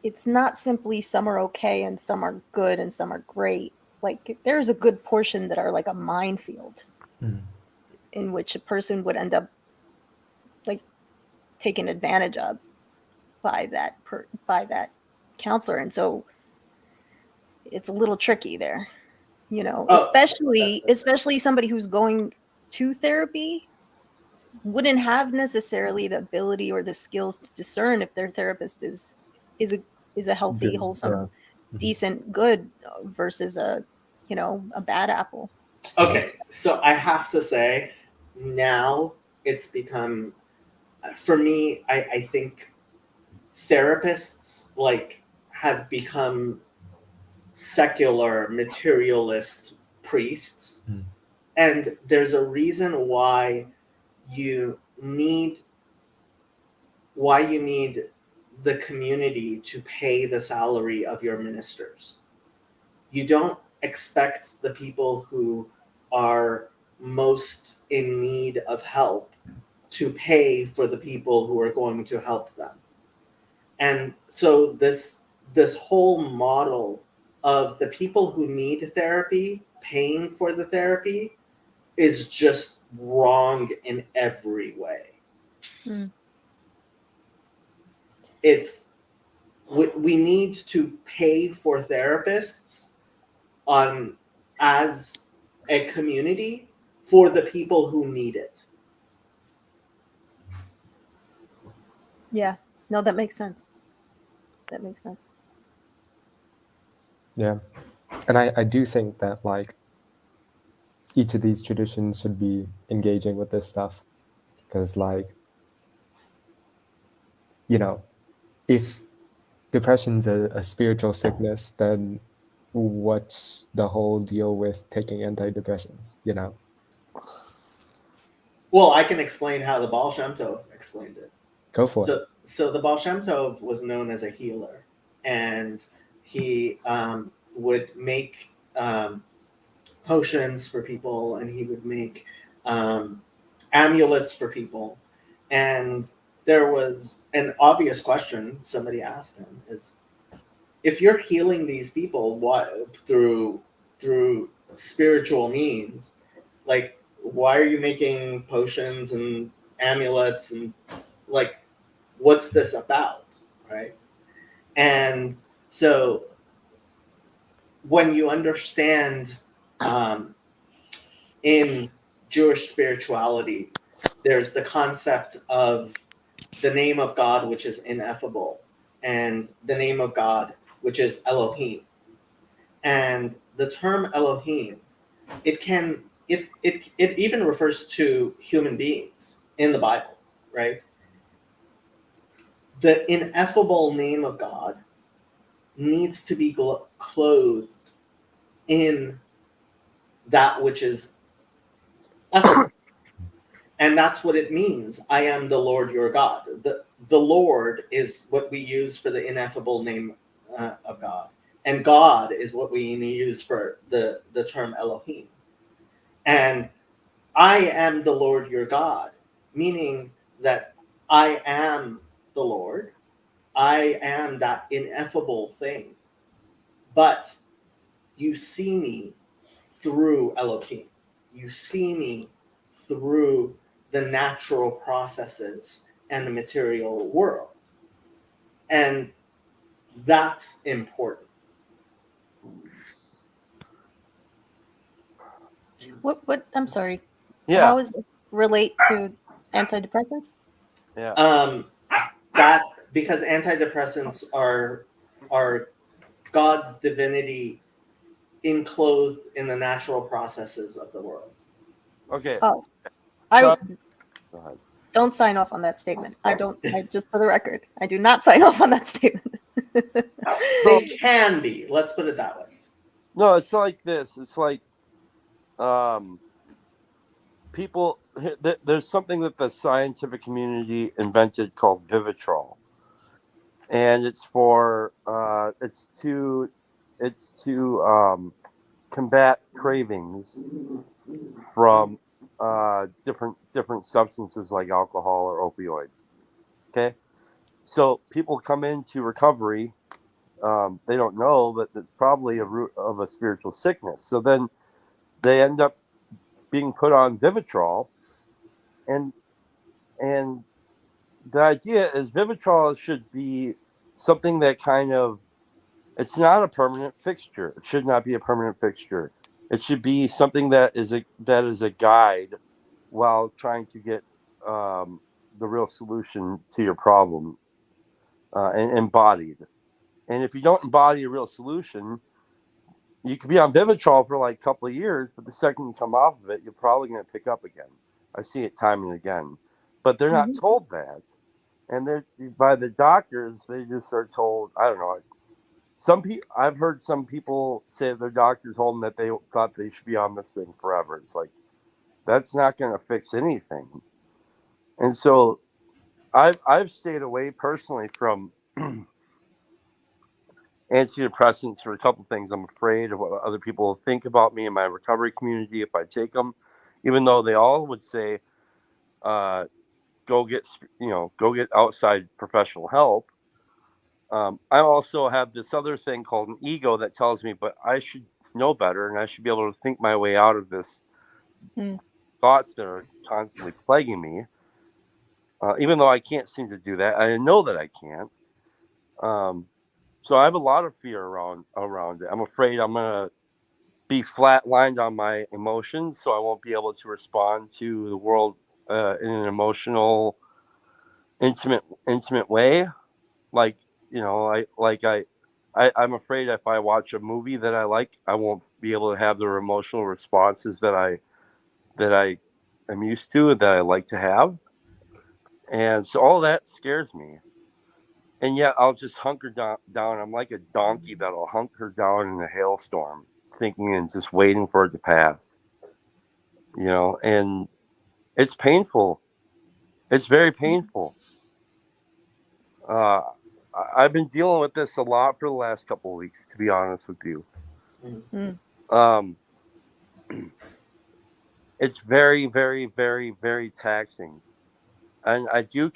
it's not simply some are okay and some are good and some are great. Like there's a good portion that are like a minefield in which a person would end up like taken advantage of by that counselor, and so it's a little tricky there, Oh, especially somebody who's going to therapy wouldn't have necessarily the ability or the skills to discern if their therapist is a is a healthy, Good. wholesome, Mhm. decent, good versus a bad apple. okay, so I have to say, now it's become, for me, I think therapists like have become secular materialist priests, and there's a reason you need why you need the community to pay the salary of your ministers. You don't expect the people who are most in need of help to pay for the people who are going to help them. And so this whole model of the people who need therapy paying for the therapy is just wrong in every way. It's we need to pay for therapists on as a community for the people who need it. Yeah, no, that makes sense. That makes sense. Yeah, and I do think that like each of these traditions should be engaging with this stuff, because like, if depression's a spiritual sickness, then what's the whole deal with taking antidepressants? Well, I can explain how the Baal Shem Tov explained it. Go for it. So the Baal Shem Tov was known as a healer, and he would make potions for people, and he would make amulets for people. And there was an obvious question somebody asked him is, if you're healing these people through spiritual means, like why are you making potions and amulets, and like what's this about, right? And so when you understand in Jewish spirituality, there's the concept of the name of God, which is ineffable, and the name of God, which is Elohim. And the term Elohim, it even refers to human beings in the Bible, right? The ineffable name of God needs to be clothed in that which is effable. And that's what it means. I am the Lord your God. The Lord is what we use for the ineffable name of God. And God is what we use for the term Elohim. And I am the Lord your God, meaning that I am the Lord. I am that ineffable thing. But you see me through Elohim. You see me through the natural processes and the material world. And that's important. What I'm sorry. Yeah. How does this relate to antidepressants? Yeah. That because antidepressants are God's divinity enclosed in the natural processes of the world. Okay. Oh, Trust- I Go ahead. don't sign off on that statement. I don't. I just for the record, I do not sign off on that statement. They can be. Let's put it that way. No, it's like this. It's like people. There's something that the scientific community invented called Vivitrol, and it's for it's to combat cravings from different substances like alcohol or opioids. Okay, so people come into recovery. They don't know, but it's probably a root of a spiritual sickness. So then they end up being put on Vivitrol, and and the idea is Vivitrol should be something that kind of, it's not a permanent fixture. It should not be a permanent fixture. It should be something that is a guide while trying to get the real solution to your problem and embodied. And if you don't embody a real solution, you could be on Vivitrol for like a couple of years, but the second you come off of it, you're probably going to pick up again. I see it time and again, but they're not told that, and they're by the doctors. They just are told. I don't know. Some people, I've heard some people say their doctor told them that they thought they should be on this thing forever. It's like, that's not going to fix anything. And so I've stayed away personally from antidepressants for a couple things. I'm afraid of what other people will think about me in my recovery community if I take them, even though they all would say, go get outside professional help. I also have this other thing called an ego that tells me, but I should know better and I should be able to think my way out of this thoughts that are constantly plaguing me. Even though I can't seem to do that, I know that I can't. So I have a lot of fear around it. I'm afraid I'm gonna be flatlined on my emotions, so I won't be able to respond to the world in an emotional, intimate way. Like, I'm afraid if I watch a movie that I like, I won't be able to have the emotional responses that I am used to and that I like to have. And so all that scares me. And yet I'll just hunker down. I'm like a donkey that'll hunker down in a hailstorm, thinking and just waiting for it to pass. And it's painful. It's very painful. I've been dealing with this a lot for the last couple of weeks, to be honest with you. It's very, very, very, very taxing. And I do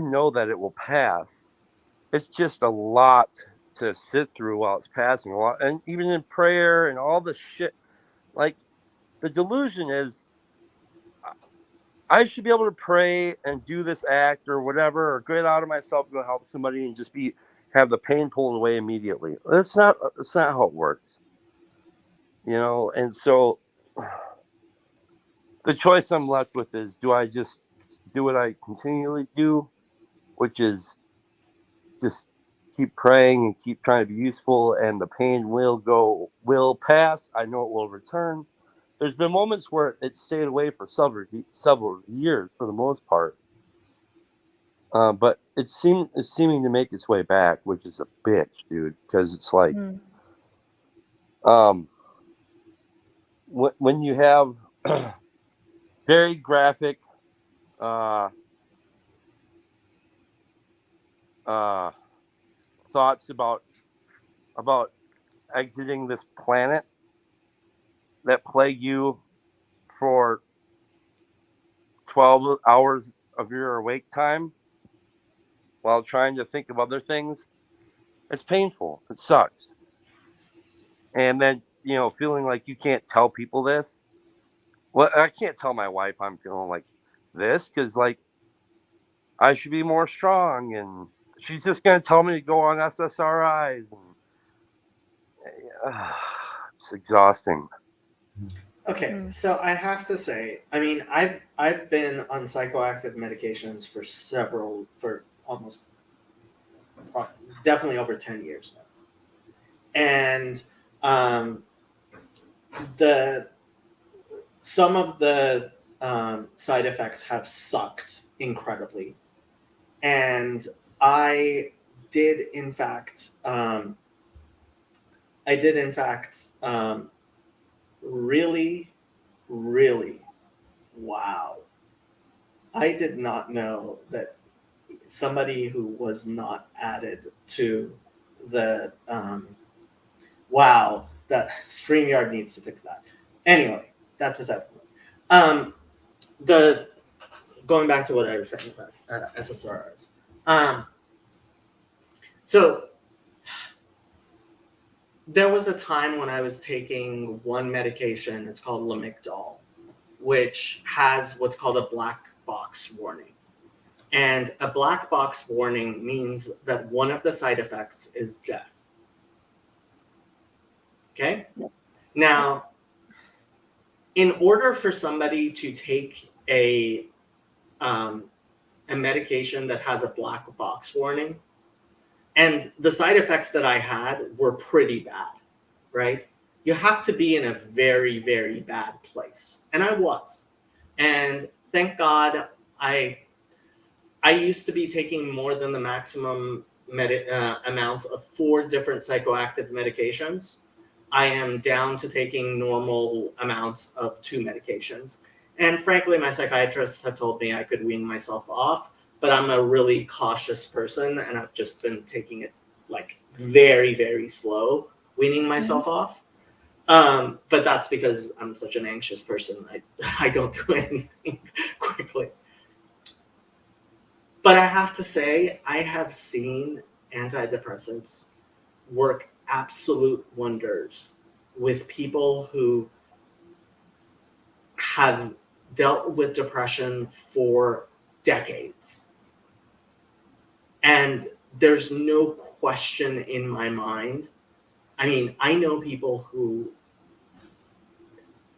know that it will pass. It's just a lot to sit through while it's passing. A lot, and even in prayer and all the shit. Like, the delusion is, I should be able to pray and do this act or whatever, or get out of myself and go help somebody and just have the pain pulled away immediately. That's not how it works. And so the choice I'm left with is, do I just do what I continually do, which is just keep praying and keep trying to be useful, and the pain will pass. I know it will return. There's been moments where it stayed away for several years for the most part, but it's seeming to make its way back, which is a bitch, dude. Because it's like, when you have very graphic thoughts about exiting this planet that plague you for 12 hours of your awake time while trying to think of other things, it's painful. It sucks. And then, feeling like you can't tell people this. Well, I can't tell my wife I'm feeling like this, because, like, I should be more strong, and she's just going to tell me to go on SSRIs, and it's exhausting. Okay, Mm. so I have to say, I mean, I've been on psychoactive medications for almost definitely over 10 years now, and um, the some of the side effects have sucked incredibly, and I did in fact I did in fact really, really, wow. I did not know that somebody who was not added to the wow, that StreamYard needs to fix that. Anyway, that's beside the point. The going back to what I was saying about SSRIs. So there was a time when I was taking one medication. It's called Lamictal, which has what's called a black box warning. And a black box warning means that one of the side effects is death. Okay? Now, in order for somebody to take a medication that has a black box warning, and the side effects that I had were pretty bad, right? You have to be in a very, very bad place. And I was. And thank God I used to be taking more than the maximum amounts of 4 different psychoactive medications. I am down to taking normal amounts of 2 medications. And frankly, my psychiatrists have told me I could wean myself off, but I'm a really cautious person and I've just been taking it like very, very slow, weaning myself off. But that's because I'm such an anxious person. I don't do anything quickly. But I have to say, I have seen antidepressants work absolute wonders with people who have dealt with depression for decades. And there's no question in my mind. I mean, I know people who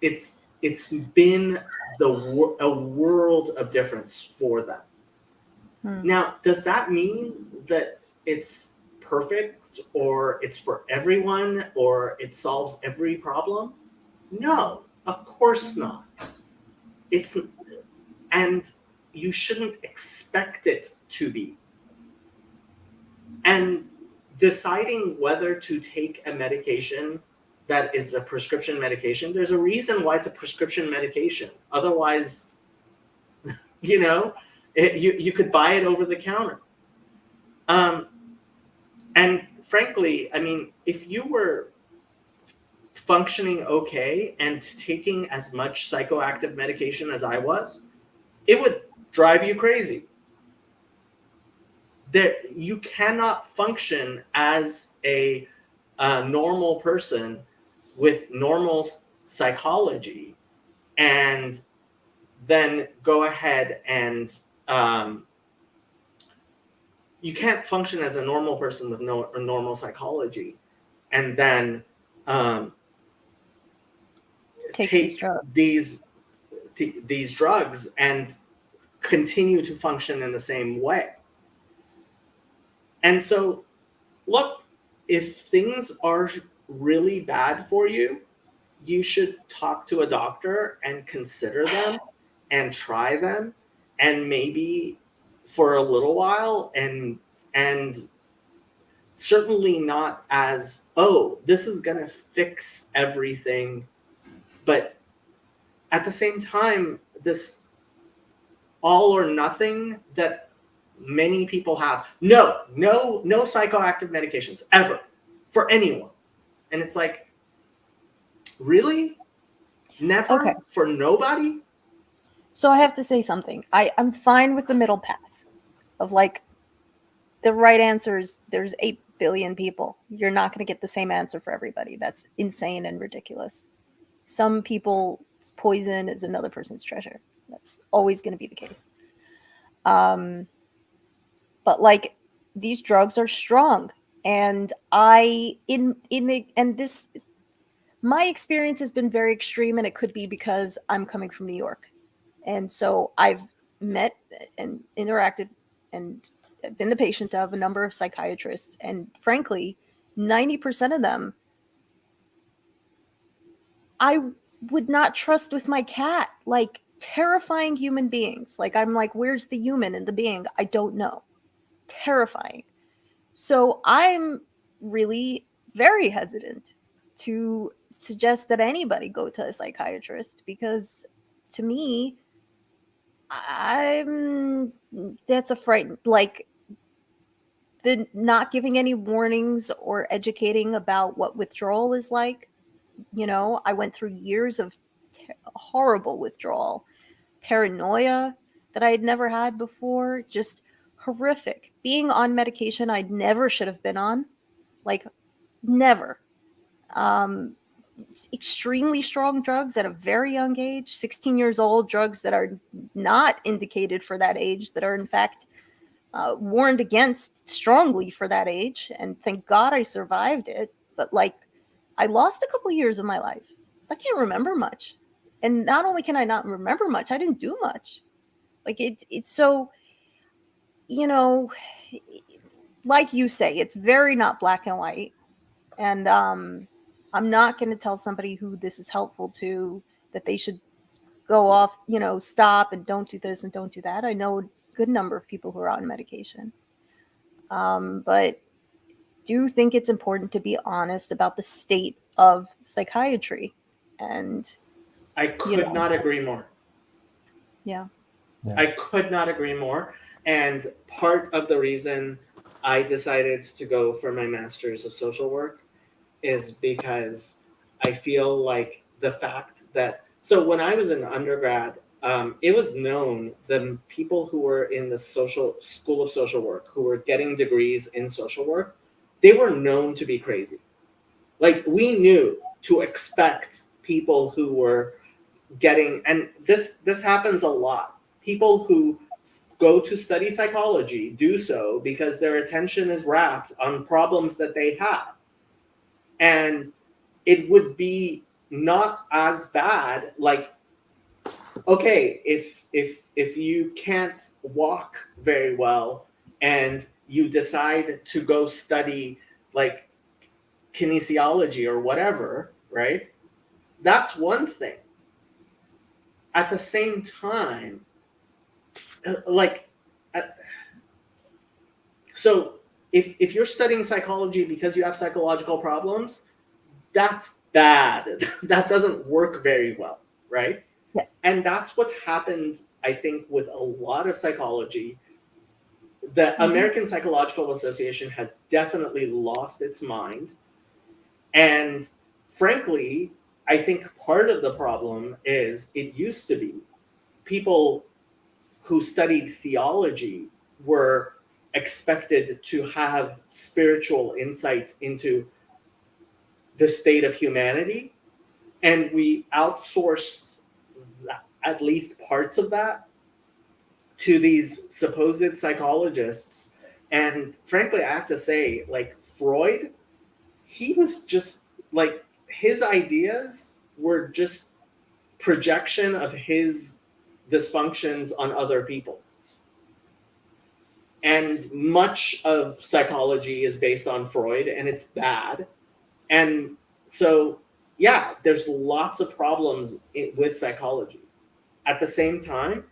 it's been a world of difference for them. Now, does that mean that it's perfect or it's for everyone or it solves every problem? No, of course not. And you shouldn't expect it to be. And deciding whether to take a medication that is a prescription medication, there's a reason why it's a prescription medication. Otherwise, you could buy it over the counter. And frankly, I mean, if you were functioning okay and taking as much psychoactive medication as I was, it would drive you crazy. You cannot function as a normal person with normal psychology and then go ahead and you can't function as a normal person with a normal psychology and then take these drugs and continue to function in the same way. And so, look, if things are really bad for you, you should talk to a doctor and consider them and try them and maybe for a little while and certainly not as, oh, this is going to fix everything. But at the same time, this all or nothing that many people have, no psychoactive medications ever for anyone. And it's like, really? Never? Okay. For nobody? So I have to say something. I'm fine with the middle path of like the right answer is there's 8 billion people. You're not going to get the same answer for everybody. That's insane and ridiculous. Some people's poison is another person's treasure. That's always going to be the case. But like these drugs are strong, and and this my experience has been very extreme, and it could be because I'm coming from New York. And so I've met and interacted and been the patient of a number of psychiatrists. And frankly, 90% of them I would not trust with my cat. Like, terrifying human beings. Like, I'm like, where's the human in the being? I don't know. Terrifying. So I'm really very hesitant to suggest that anybody go to a psychiatrist, because to me, I'm that's a frighten, like, the not giving any warnings or educating about what withdrawal is like. I went through years of horrible withdrawal, paranoia that I had never had before, just horrific. Being on medication I never should have been on, like, never. Um, Extremely strong drugs at a very young age, 16 years old, drugs that are not indicated for that age, that are in fact warned against strongly for that age. And thank God I survived it. But like, I lost a couple years of my life. I can't remember much. And not only can I not remember much, I didn't do much. Like, it's so, you know, like you say, it's very not black and white. And I'm not going to tell somebody who this is helpful to that they should go off, stop and don't do this and don't do that. I know a good number of people who are on medication. But do think it's important to be honest about the state of psychiatry. And I could not agree more. yeah. I could not agree more. And part of the reason I decided to go for my master's of social work is because I feel like the fact that, so when I was in undergrad, it was known the people who were in the school of social work, who were getting degrees in social work, they were known to be crazy. Like, we knew to expect people who were getting, and this happens a lot. People who go to study psychology do so because their attention is wrapped on problems that they have. And it would be not as bad, like, okay, if you can't walk very well and you decide to go study like kinesiology or whatever, right? That's one thing. At the same time, so if you're studying psychology because you have psychological problems, that's bad. That doesn't work very well, right? Yeah. And that's what's happened, I think, with a lot of psychology. The American Psychological Association has definitely lost its mind. And frankly, I think part of the problem is it used to be people who studied theology were expected to have spiritual insight into the state of humanity, and we outsourced at least parts of that to these supposed psychologists. And frankly, I have to say, like, Freud, he was just like, his ideas were just projection of his dysfunctions on other people. And much of psychology is based on Freud, and it's bad. And so, yeah, there's lots of problems with psychology. At the same time,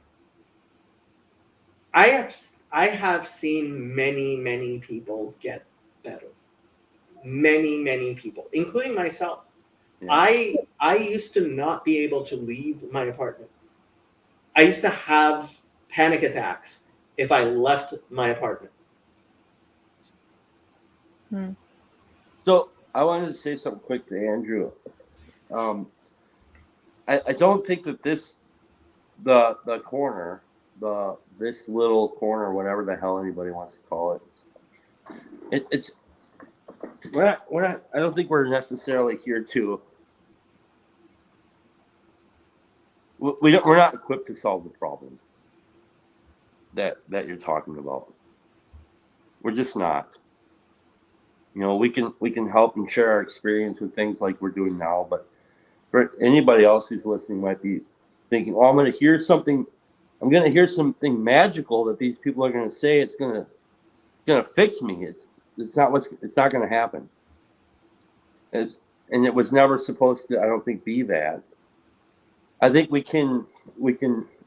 I have seen many people get better. Many people, including myself. Yeah. I used to not be able to leave my apartment. I used to have panic attacks if I left my apartment. So I wanted to say something quick to Andrew. I don't think that the corner, this little corner, whatever the hell anybody wants to call it, it's we're not. I don't think we're necessarily here to. We're not equipped to solve the problem that you're talking about. We're just not. You know, we can help and share our experience with things like we're doing now. But for anybody else who's listening, might be thinking, "Oh, I'm going to hear something. I'm going to hear something magical that these people are going to say. It's going to fix me. It's not going to happen." And it was never supposed to. I don't think be that. I think we can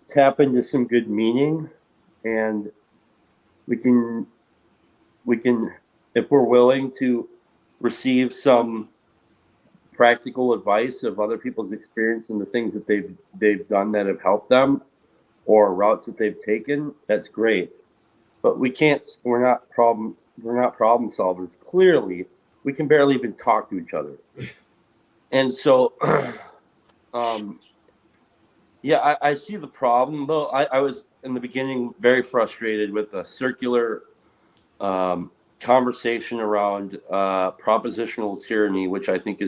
tap into some good meaning, and we can if we're willing to receive some practical advice of other people's experience and the things that they've done that have helped them, or routes that they've taken. That's great, but we're not problem solvers. Clearly, we can barely even talk to each other, and so yeah, I see the problem though. I was in the beginning very frustrated with the circular conversation around propositional tyranny, which I think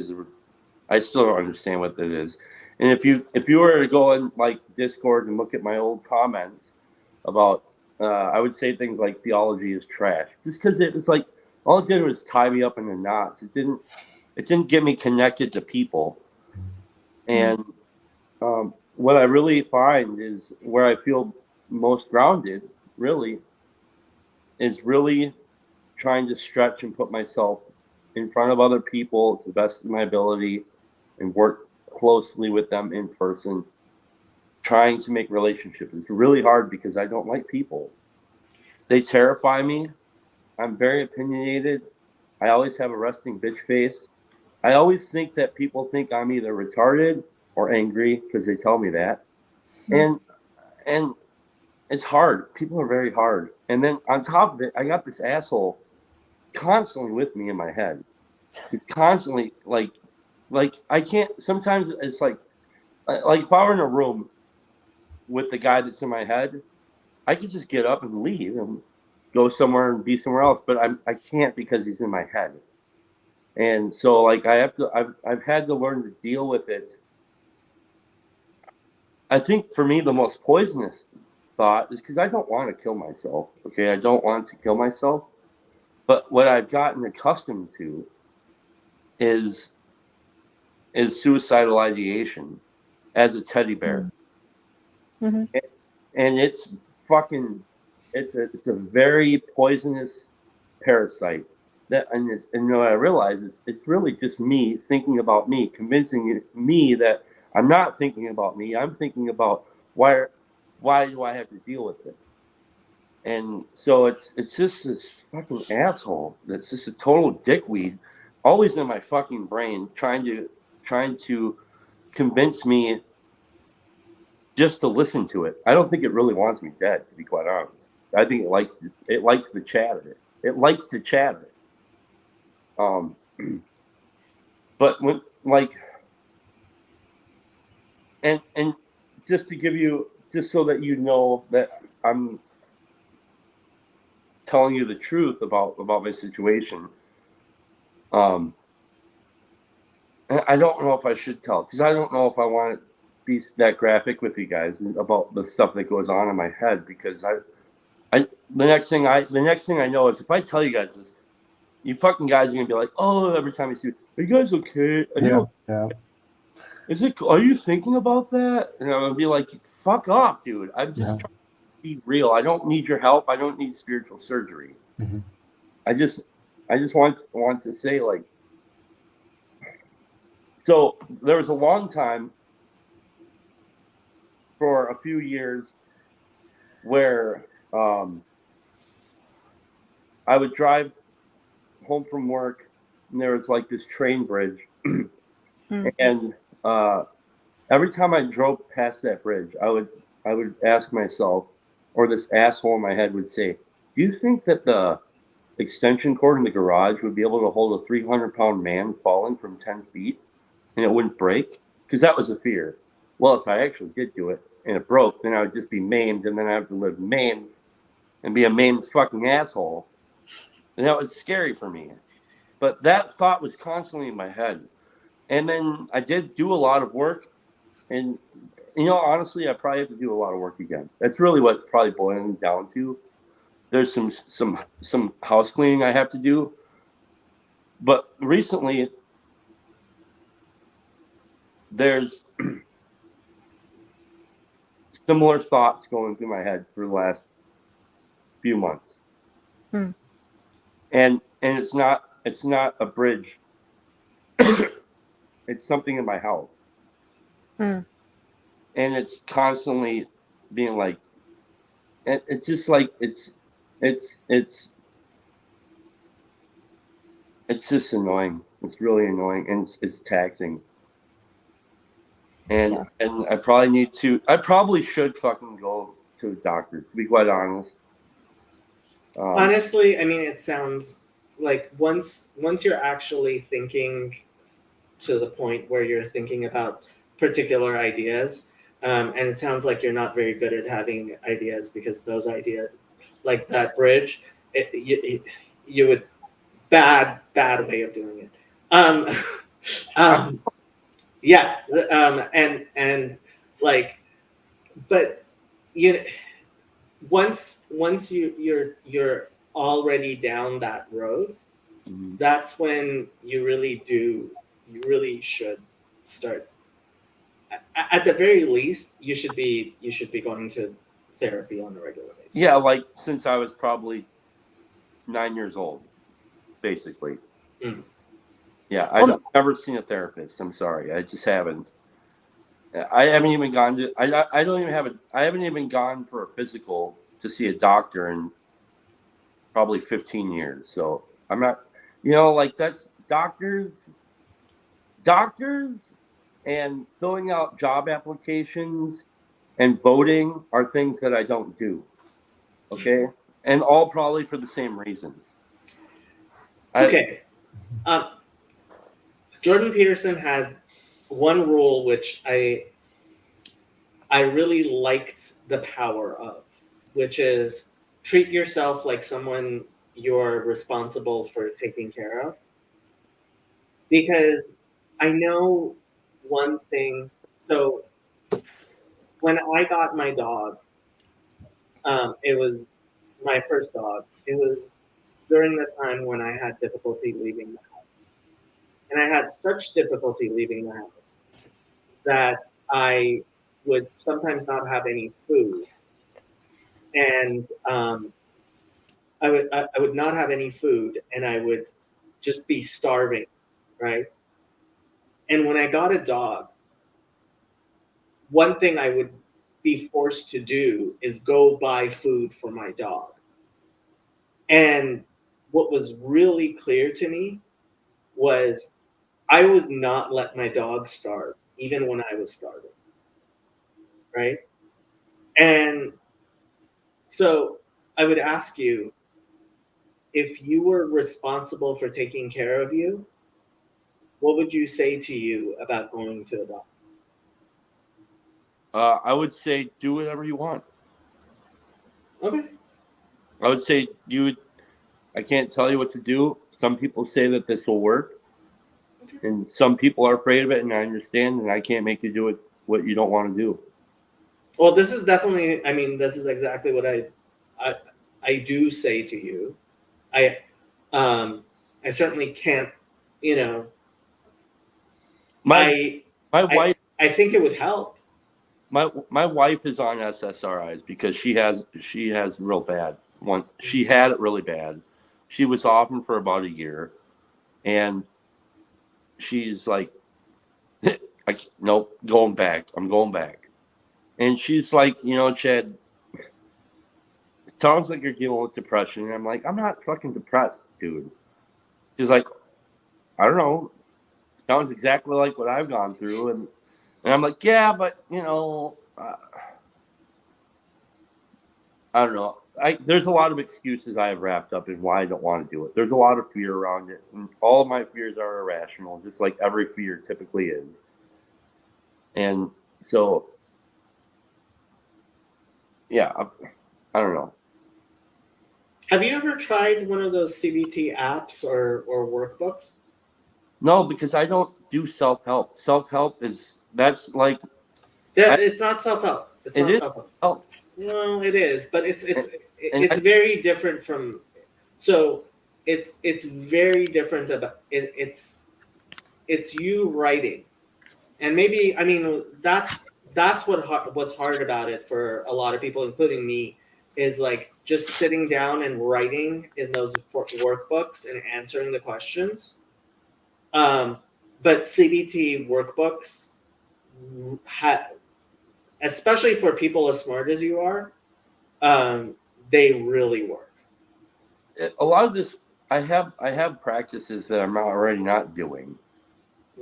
I still don't understand what that is. And if you were to go in like Discord and look at my old comments about, I would say things like theology is trash, just because it was like all it did was tie me up in the knots. It didn't get me connected to people. And what I really find is where I feel most grounded, really, is really trying to stretch and put myself in front of other people to the best of my ability and work closely with them in person, trying to make relationships. It's really hard because I don't like people. They terrify me. I'm very opinionated. I always have a resting bitch face. I always think that people think I'm either retarded or angry because they tell me that. And it's hard. People are very hard. And then on top of it, I got this asshole constantly with me in my head. It's constantly like I can't. Sometimes it's like if I were in a room with the guy that's in my head, I could just get up and leave and go somewhere and be somewhere else. But I can't because he's in my head. And so like I've had to learn to deal with it. I think for me the most poisonous thought is because I don't want to kill myself. Okay, I don't want to kill myself. But what I've gotten accustomed to is suicidal ideation as a teddy bear. Mm-hmm. And it's fucking it's a very poisonous parasite that and what I realize is it's really just me thinking about me, convincing me that I'm not thinking about me. I'm thinking about why do I have to deal with it? And so it's just this fucking asshole that's just a total dickweed, always in my fucking brain, trying to convince me just to listen to it. I don't think it really wants me dead, to be quite honest. I think it likes the chatter. It likes to chatter. But when like, and just to give you, just so that you know that I'm telling you the truth about my situation. I don't know if I should tell, because I don't know if I want to be that graphic with you guys about the stuff that goes on in my head, because the next thing I know is if I tell you guys this, you fucking guys are gonna be like, oh, every time you see, are you guys okay? Yeah. Are you thinking about that? And I'm gonna be like, fuck off, dude. I'm just trying to be real. I don't need your help. I don't need spiritual surgery. Mm-hmm. I just want to say, like, so there was a long time for a few years where I would drive home from work and there was like this train bridge. And every time I drove past that bridge, I would ask myself, or this asshole in my head would say, do you think that the extension cord in the garage would be able to hold a 300-pound man falling from 10 feet and it wouldn't break? Because that was a fear. Well, if I actually did do it and it broke, then I would just be maimed, and then I have to live maimed and be a maimed fucking asshole. And that was scary for me. But that thought was constantly in my head. And then I did do a lot of work. And, honestly, I probably have to do a lot of work again. That's really what it's probably boiling down to. There's some house cleaning I have to do. But recently, there's similar thoughts going through my head for the last few months. Hmm. And it's not a bridge. It's something in my house. Hmm. And it's constantly being like, it's just like it's just annoying. It's really annoying, and it's taxing. And Yeah. I probably should fucking go to a doctor, to be quite honest. Honestly, I mean, it sounds like once you're actually thinking to the point where you're thinking about particular ideas, and it sounds like you're not very good at having ideas, because those ideas, like that bridge, you would bad way of doing it. Um, um, yeah, and like, but you know, once you're already down that road, Mhm. that's when you really should start. At the very least, you should be going to therapy on a regular basis. Yeah, like since I was probably 9 years old, basically. Mm. Yeah, Well, I've never seen a therapist. I'm sorry, I just haven't. I haven't even gone to. I don't even have a. I haven't even gone for a physical to see a doctor in probably 15 years. So I'm not. Like that's doctors, and filling out job applications and voting are things that I don't do. Okay, and all probably for the same reason. Okay. Um, Jordan Peterson had one rule which I really liked the power of, which is treat yourself like someone you're responsible for taking care of. Because I know one thing. So when I got my dog, it was my first dog. It was during the time when I had difficulty leaving the house. And I had such difficulty leaving the house that I would sometimes not have any food. And I would not have any food, and I would just be starving, right? And when I got a dog, one thing I would be forced to do is go buy food for my dog. And what was really clear to me was I would not let my dog starve, even when I was starving, right? And so I would ask you, if you were responsible for taking care of you, what would you say to you about going to a doctor? I would say do whatever you want. Okay. I would say I can't tell you what to do. Some people say that this will work, and some people are afraid of it, and I understand, and I can't make you do it what you don't want to do. Well, this is definitely. I mean, this is exactly what I do say to you. I um I certainly can't. You know, My wife I think it would help. my wife is on SSRIs because she has real bad one. She had it really bad. She was off them for about a year, and she's like, nope, going back. I'm going back. And she's like, Chad, it sounds like you're dealing with depression. And I'm like, I'm not fucking depressed, dude. She's like, I don't know. Sounds exactly like what I've gone through. And I'm like, yeah, but, I don't know. There's a lot of excuses I have wrapped up in why I don't want to do it. There's a lot of fear around it. And all of my fears are irrational, just like every fear typically is. And so, yeah, I don't know. Have you ever tried one of those CBT apps or workbooks? No, because I don't do self-help. Self-help that's like It's not self-help. It's it not is self-help. help. Well, it is, but it's And very different from. So it's very different about it. It's you writing, and maybe, I mean, that's what's hard about it for a lot of people, including me, is like just sitting down and writing in those workbooks and answering the questions. But CBT workbooks, especially for people as smart as you are, they really work. A lot of this, I have practices that I'm already not doing,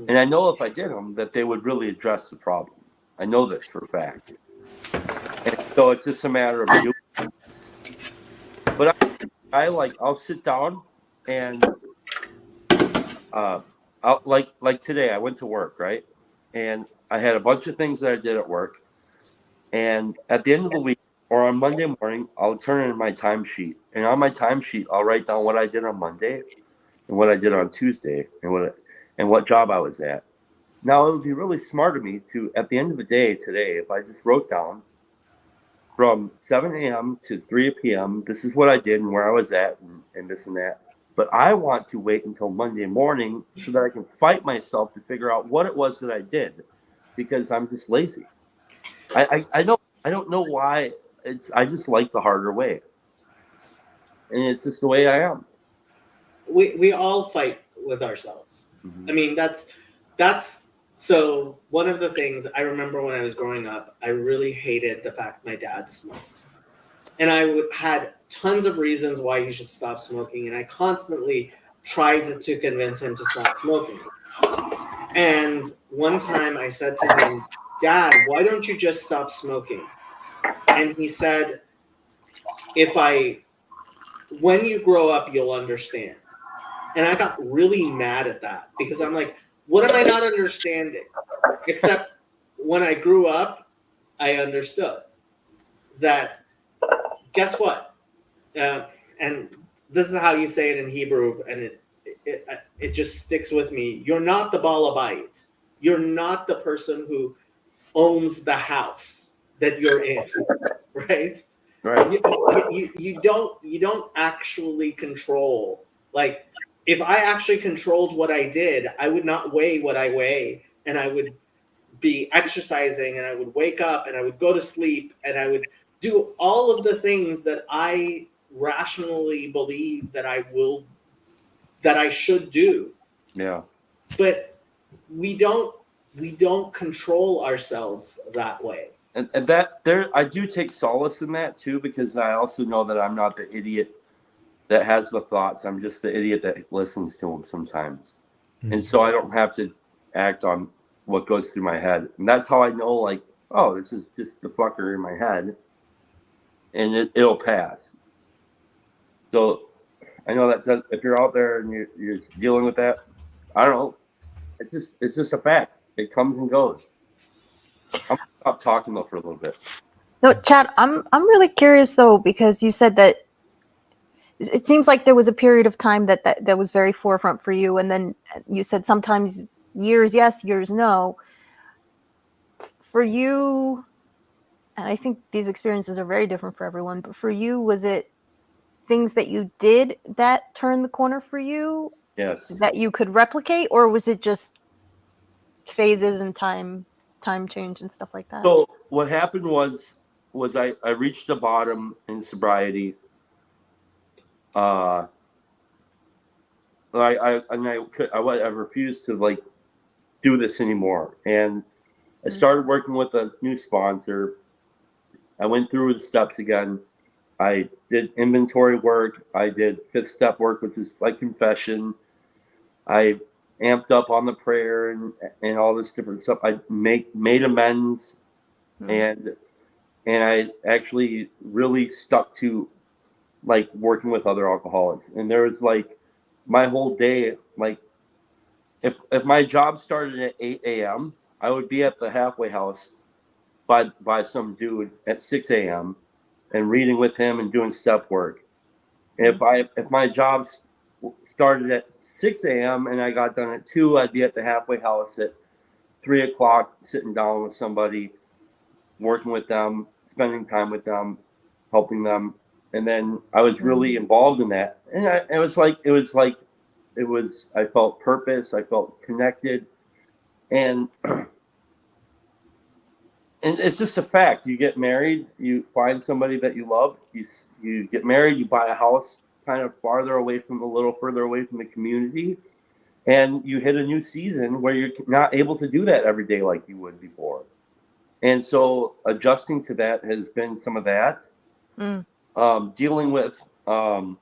and I know if I did them, that they would really address the problem. I know this for a fact, and so it's just a matter of doing. But I'll sit down and I'll like today I went to work, right, and I had a bunch of things that I did at work, and at the end of the week or on Monday morning, I'll turn in my timesheet, and on my timesheet I'll write down what I did on Monday and what I did on Tuesday and what job I was at. Now, it would be really smart of me to, at the end of the day today, if I just wrote down from 7 a.m. to 3 p.m., this is what I did and where I was at and this and that. But I want to wait until Monday morning so that I can fight myself to figure out what it was that I did, because I'm just lazy. I don't know why. I just like the harder way, and it's just the way I am. We all fight with ourselves. Mm-hmm. I mean, that's so one of the things I remember when I was growing up, I really hated the fact my dad smoked. And I had tons of reasons why he should stop smoking, and I constantly tried to convince him to stop smoking. And one time I said to him, "Dad, why don't you just stop smoking?" And he said, when you grow up, you'll understand." And I got really mad at that, because I'm like, what am I not understanding? Except when I grew up, I understood that, guess what? And this is how you say it in Hebrew, and it just sticks with me. You're not the Baal Habayit. You're not the person who owns the house that you're in, right? Right. You don't actually control. Like, if I actually controlled what I did, I would not weigh what I weigh, and I would be exercising, and I would wake up, and I would go to sleep, and I would do all of the things that I rationally believe that I should do. Yeah. But we don't control ourselves that way. And that there, I do take solace in that too, because I also know that I'm not the idiot that has the thoughts. I'm just the idiot that listens to them sometimes. Mm-hmm. And so I don't have to act on what goes through my head. And that's how I know, like, oh, this is just the fucker in my head, and it'll pass. So I know that if you're out there and you're dealing with that, I don't know. It's just a fact. It comes and goes. I'm gonna stop talking though for a little bit. No, Chad, I'm really curious though, because you said that it seems like there was a period of time that was very forefront for you, and then you said sometimes years yes, years no. For you, and I think these experiences are very different for everyone, but for you, was it things that you did that turned the corner for you? Yes. That you could replicate, or was it just phases and time change and stuff like that? So what happened was I reached the bottom in sobriety. I refused to like do this anymore, and I started working with a new sponsor. I went through the steps again. I did inventory work. I did fifth step work, which is like confession. I amped up on the prayer and all this different stuff. I made amends, and I actually really stuck to like working with other alcoholics. And there was like my whole day, like if my job started at 8 a.m., I would be at the halfway house by some dude at 6 a.m. and reading with him and doing step work. And if my job started at 6 a.m. and I got done at 2, I'd be at the halfway house at 3 o'clock, sitting down with somebody, working with them, spending time with them, helping them. and then I was really involved in that, and I felt purpose, I felt connected, and it's just a fact. You get married, you find somebody that you love, you get married, you buy a house kind of a little further away from the community, and you hit a new season where you're not able to do that every day like you would before. And so adjusting to that has been some of that. Dealing with, and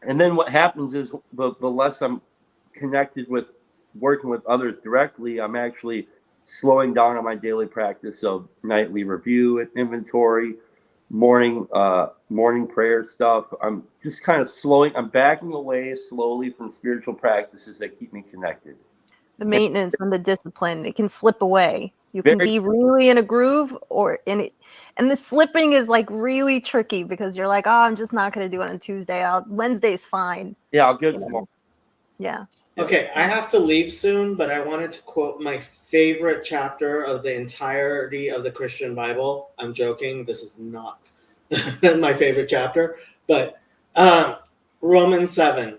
then what happens is the less I'm connected with working with others directly, I'm actually slowing down on my daily practice of nightly review and inventory, morning prayer stuff. I'm just kind of I'm backing away slowly from spiritual practices that keep me connected. The maintenance and the discipline, it can slip away. You can be really in a groove and the slipping is like really tricky because you're like, oh, I'm just not going to do it on Tuesday. Wednesday's fine. Yeah, I'll get it tomorrow. Yeah. Okay, I have to leave soon, but I wanted to quote my favorite chapter of the entirety of the Christian Bible. I'm joking. This is not my favorite chapter, but Romans 7.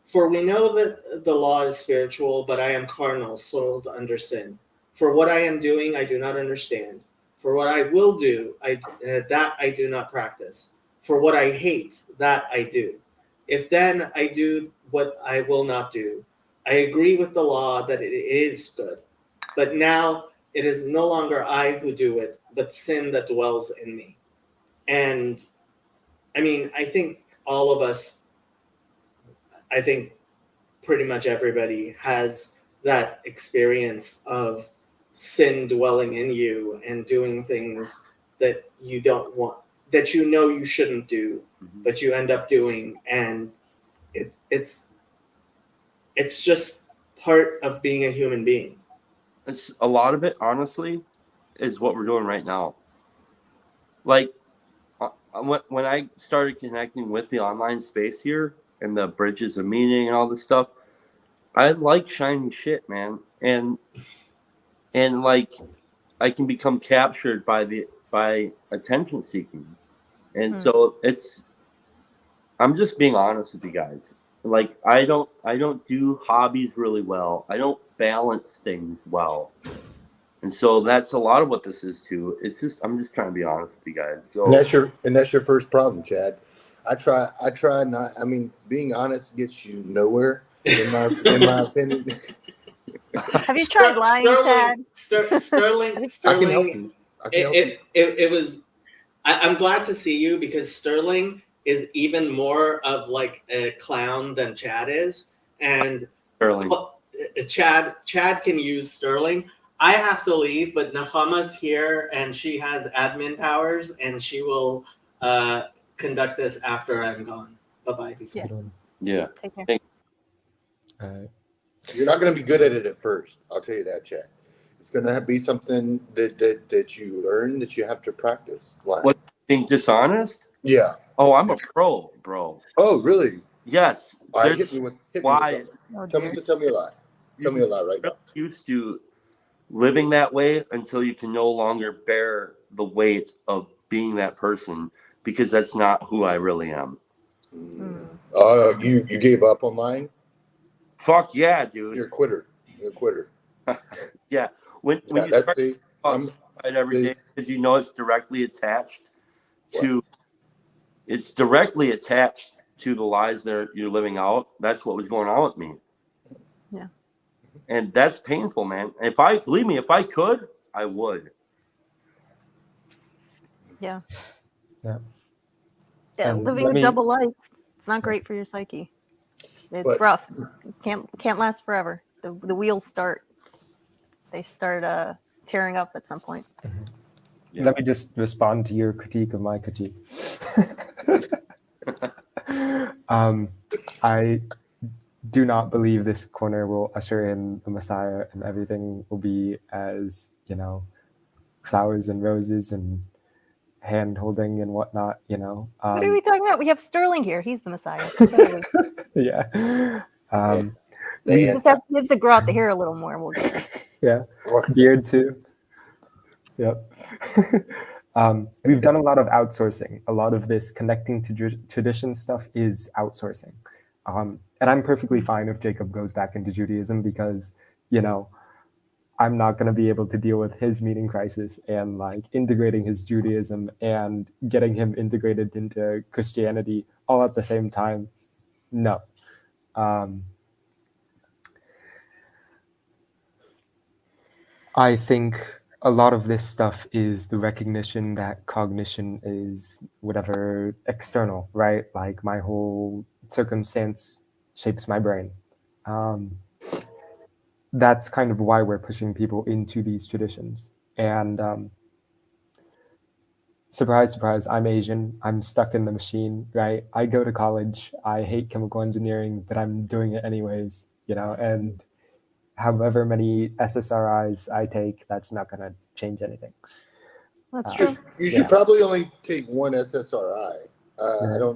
For we know that the law is spiritual, but I am carnal, sold under sin. For what I am doing, I do not understand. For what I will do, that I do not practice. For what I hate, that I do. If then I do what I will not do, I agree with the law that it is good. But now it is no longer I who do it, but sin that dwells in me. And I mean, I think all of us, I think pretty much everybody has that experience of sin dwelling in you and doing things that you don't want, that you know you shouldn't do, but you end up doing. And it's just part of being a human being. It's a lot of it, honestly, is what we're doing right now. Like when I started connecting with the online space here and the bridges of meaning and all this stuff, I like shiny shit, man, and like I can become captured by attention seeking, and so I'm just being honest with you guys. Like I don't do hobbies really well. I don't balance things well. And so that's a lot of what this is too. It's just I'm just trying to be honest with you guys. So and that's your first problem, Chad. I try not. I mean, being honest gets you nowhere. In my opinion. Have you tried lying, Chad? Sterling. I can help you. It was. I'm glad to see you because Sterling is even more of like a clown than Chad is, and Sterling. Chad can use Sterling. I have to leave, but Nahama's here and she has admin powers and she will conduct this after I'm gone. Bye-bye. Yeah. Take care. You're not going to be good at it at first. I'll tell you that, Chad. It's going to be something that you learn that you have to practice. Like, what, being dishonest? Yeah. Oh, I'm a pro, bro. Oh, really? Yes. All right, hit me with why? Tell me a lie. Tell me a lie right now. Used to living that way until you can no longer bear the weight of being that person because that's not who I really am. You gave up on lying? Fuck yeah, dude. You're a quitter. Yeah. When you start every day because you know it's directly attached to the lies that you're living out. That's what was going on with me. Yeah. And that's painful, man. If I could, I would. Yeah. Yeah. Living a double life, it's not great for your psyche. It's rough. Can't last forever. The wheels start tearing up at some point. Yeah. Let me just respond to your critique of my critique. I do not believe this corner will usher in the Messiah and everything will be as, flowers and roses and hand holding and whatnot, What are we talking about? We have Sterling here. He's the Messiah. Yeah. We just have to grow out the hair a little more. We'll get there. Yeah. Beard too. Yep. We've done a lot of outsourcing. A lot of this connecting to tradition stuff is outsourcing. And I'm perfectly fine if Jacob goes back into Judaism because, you know, I'm not going to be able to deal with his meaning crisis and like integrating his Judaism and getting him integrated into Christianity all at the same time. No. I think a lot of this stuff is the recognition that cognition is whatever external, right? Like my whole circumstance shapes my brain. That's kind of why we're pushing people into these traditions. And surprise, surprise, I'm Asian. I'm stuck in the machine, right? I go to college. I hate chemical engineering, but I'm doing it anyways, you know, and however many SSRIs I take, that's not going to change anything. That's true. You should probably only take one SSRI. Yeah.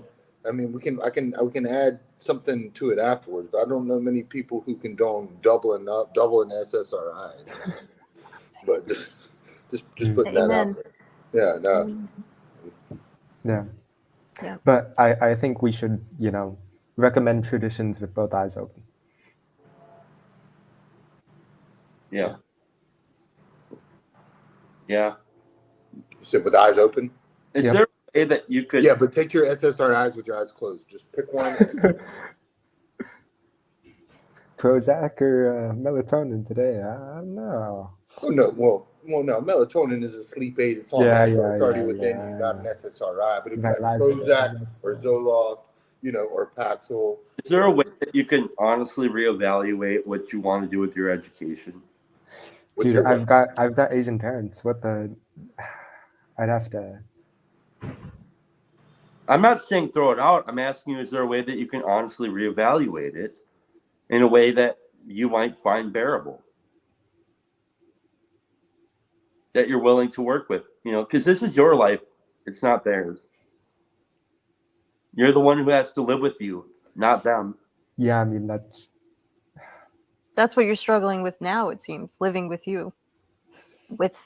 I mean, we can add something to it afterwards, but I don't know many people who condone doubling SSRIs. But just putting that out there. Yeah, no. Yeah. Yeah. But I think we should, you know, recommend traditions with both eyes open. Yeah. Yeah. You said with eyes open? Is Yep. there a way that you could? Yeah, but take your SSRIs with your eyes closed. Just pick one. Prozac or melatonin today? I don't know. Oh no, well, no. Melatonin is a sleep aid. It's all natural. It's already within you, not an SSRI. But if you have Prozac or Zoloft, you know, or Paxil. Is there a way that you can honestly reevaluate what you want to do with your education? Dude, I've got Asian parents. What the? I'd have to. I'm not saying throw it out. I'm asking you, is there a way that you can honestly reevaluate it in a way that you might find bearable? That you're willing to work with, you know, because this is your life. It's not theirs. You're the one who has to live with you, not them. Yeah, I mean, That's what you're struggling with now, it seems, living with you. With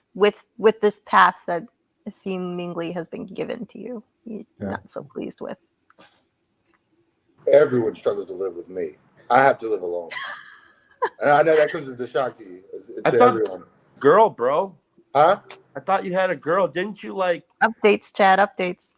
this path that seemingly has been given to you. You're not so pleased with. Everyone struggles to live with me. I have to live alone. And I know that comes as a shock to you. To everyone. Girl, bro. Huh? I thought you had a girl. Didn't you like updates, Chad, updates?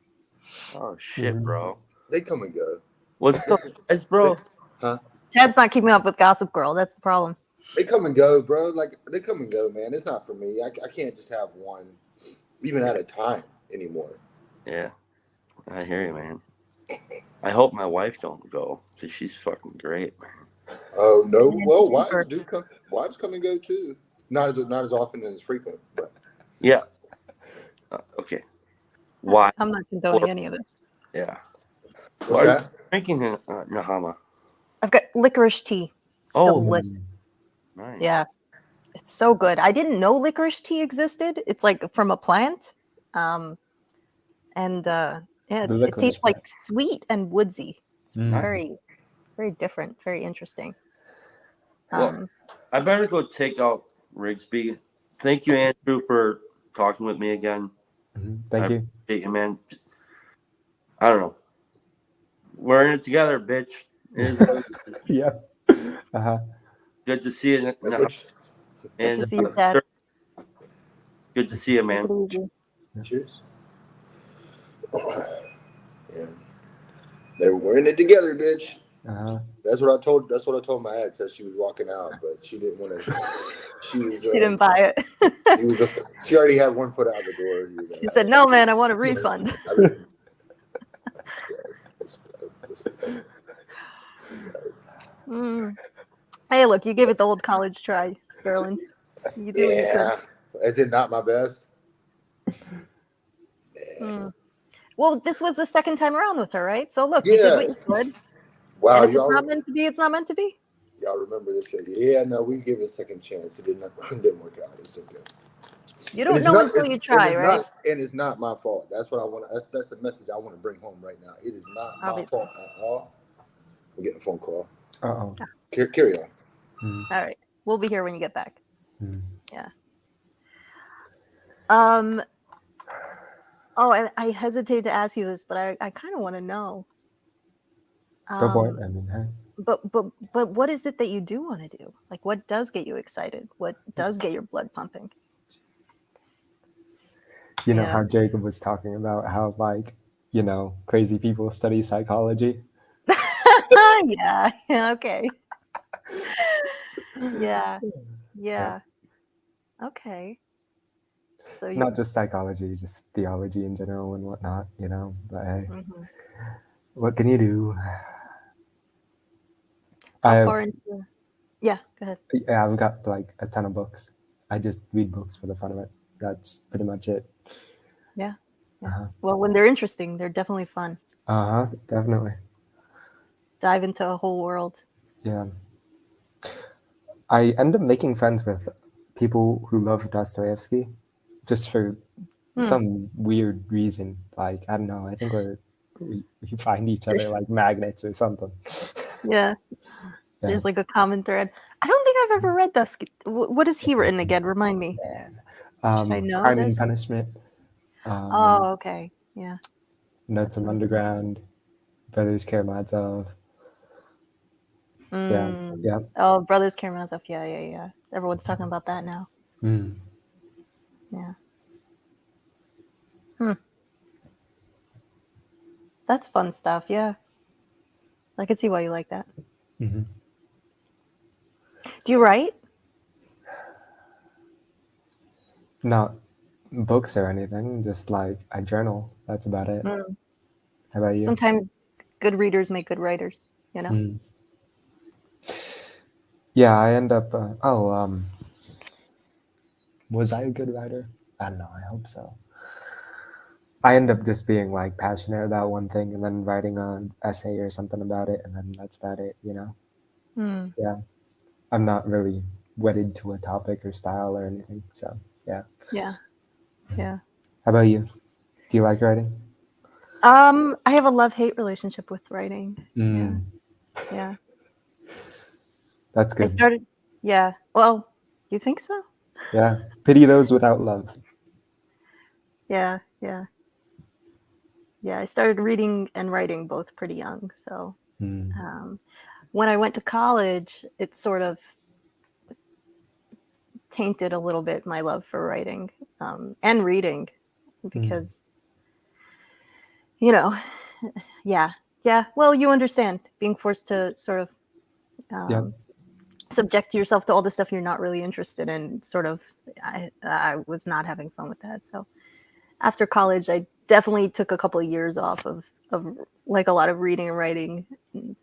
Oh shit, bro. They come and go. What's up, guys, bro? Huh? Chad's not keeping up with Gossip Girl. That's the problem. They come and go, bro. Like they come and go, man. It's not for me. I can't just have one, even at a time anymore. Yeah, I hear you, man. I hope my wife don't go because she's fucking great, man. Oh no! Well, wives come and go too. Not as often and as frequent, but yeah. Okay. Why? I'm not condoning any of this. Yeah. What's that? Drinking Nahama. I've got licorice tea. It's delicious. Nice. Yeah, it's so good. I didn't know licorice tea existed. It's like from a plant, it tastes like sweet and woodsy. It's very, very different, very interesting. Well, I better go take out Rigsby. Thank you, Andrew, for talking with me again. Thank you. Appreciate you, man. I don't know. We're in it together, bitch. Yeah. Good to see you. Good to see you, Dad. Good to see you, man. Cheers. Yeah. We're in it together, bitch. That's what I told my ex as she was walking out, but she didn't want to. She didn't buy it. She already had one foot out the door. You know. She said, "No, man, I want a refund." Hey, look, you gave it the old college try, Sterling. You did what you could. Is it not my best? Well, this was the second time around with her, right? So look, you did what you could. Wow, and if it's not meant to be, it's not meant to be. Y'all remember this? Yeah, no, we gave it a second chance. It didn't work out. It's okay. You don't know until you try, right? And it's not my fault. That's what I want. That's the message I want to bring home right now. It is not my fault at all. I'm getting a phone call. Carry on. All right, we'll be here when you get back. Yeah. Oh, I hesitate to ask you this, but I kind of want to know. Go for it. I mean, hey. But what is it that you do want to do? Like, what does get you excited? What does get your blood pumping? You know how Jacob was talking about how, like, you know, crazy people study psychology. Yeah. Okay. Yeah. Okay. So you. Not just psychology, just theology in general and whatnot, you know. But hey, what can you do? How far into? Yeah, go ahead. Yeah, I've got like a ton of books. I just read books for the fun of it. That's pretty much it. Yeah. Well, when they're interesting, they're definitely fun. Definitely. Dive into a whole world. Yeah. I end up making friends with people who love Dostoevsky just for some weird reason. Like, I don't know, I think we find each other like magnets or something. Yeah. There's like a common thread. I don't think I've ever read Dusky. What is he written again? Remind me. Should I know Crime this? and Punishment. Oh, okay. Yeah. Notes on Underground. Brothers Karamazov. Yeah. Oh, Brothers Karamazov. Yeah. Everyone's talking about that now. Yeah. That's fun stuff. Yeah. I can see why you like that. Mm-hmm. Do you write? Not books or anything, just like I journal. That's about it. How about you? Sometimes good readers make good writers, you know? Yeah, I end up, was I a good writer? I don't know, I hope so. I end up just being like passionate about one thing and then writing an essay or something about it, and then that's about it, you know? Yeah. I'm not really wedded to a topic or style or anything, so yeah. Yeah. How about you? Do you like writing? I have a love-hate relationship with writing. Yeah. That's good. I started. Yeah. Well, you think so? Yeah. Pity those without love. Yeah. I started reading and writing both pretty young. So when I went to college, it sort of tainted a little bit my love for writing and reading because, you know, yeah. Well, you understand being forced to sort of subject yourself to all the stuff you're not really interested in. Sort of, I was not having fun with that. So after college, I definitely took a couple of years off of like a lot of reading and writing. And,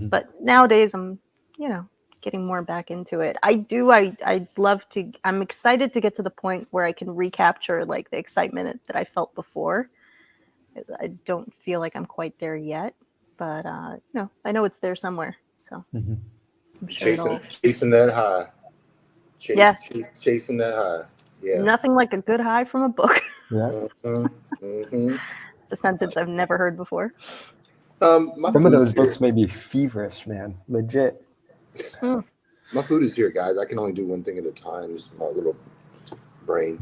but nowadays I'm, you know, getting more back into it. I'd love to, I'm excited to get to the point where I can recapture like the excitement that I felt before. I don't feel like I'm quite there yet, but you know, I know it's there somewhere. So I'm sure chasing that high. Chasing that high. Yeah. Nothing like a good high from a book. Yeah. It's a sentence I've never heard before. Some of those books may be feverish, man. Legit. My food is here, guys. I can only do one thing at a time. It's my little brain.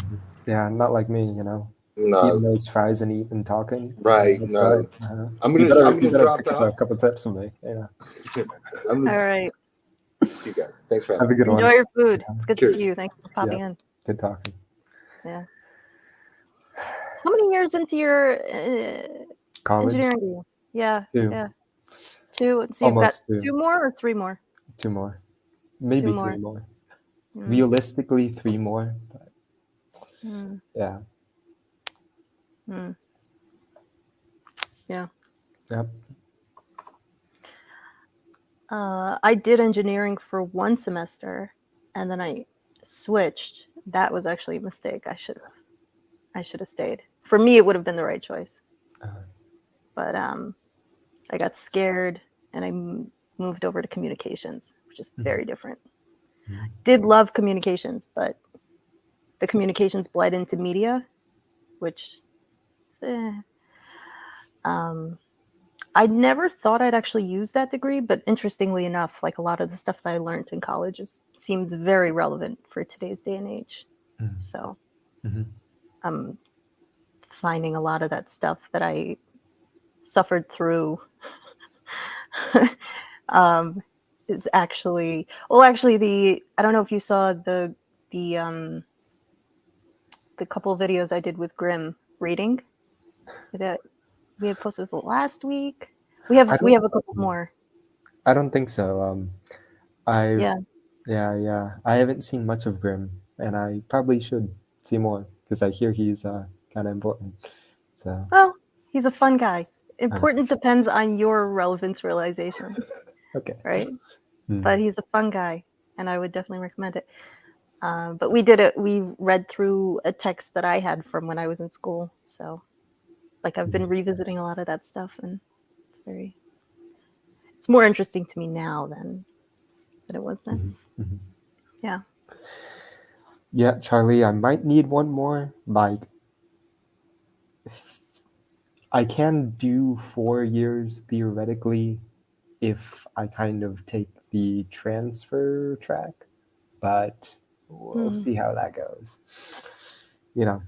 Yeah, not like me, you know. No. Eating those fries and eating and talking. Right. No. I'm gonna drop pick up a couple tips from me. Yeah. All right. See you guys. Thanks for having me. Have a good one. Enjoy your food. It's good to see you. Thanks for popping in. Good talking. Yeah. How many years into your college engineering do you? Yeah. 2. Yeah. 2. So you've got 2 more or 3 more? 2 more. Maybe 2 more. 3 more. Realistically, 3 more. But yeah. Yeah. Yep. I did engineering for 1 semester, and then I switched. That was actually a mistake. I should have stayed. For me, it would have been the right choice. But I got scared, and I moved over to communications, which is very different. Did love communications, but the communications bled into media, which I never thought I'd actually use that degree, but interestingly enough, like a lot of the stuff that I learned in college seems very relevant for today's day and age. So I'm finding a lot of that stuff that I suffered through is actually I don't know if you saw the couple of videos I did with Grimm reading that we had posted last week. We have a couple more. I don't think so. I've Yeah. yeah. I haven't seen much of Grimm, and I probably should see more because I hear he's kind of important. So Well, he's a fun guy. Important depends on your relevance realization, okay. right? Hmm. But he's a fun guy, and I would definitely recommend it. But we did it. We read through a text that I had from when I was in school. So, like, I've been revisiting a lot of that stuff, and it's more interesting to me now than it was then. Mm-hmm. Yeah. Yeah, Charlie, I might need one more. Like, I can do 4 years theoretically if I kind of take the transfer track, but we'll see how that goes. You know.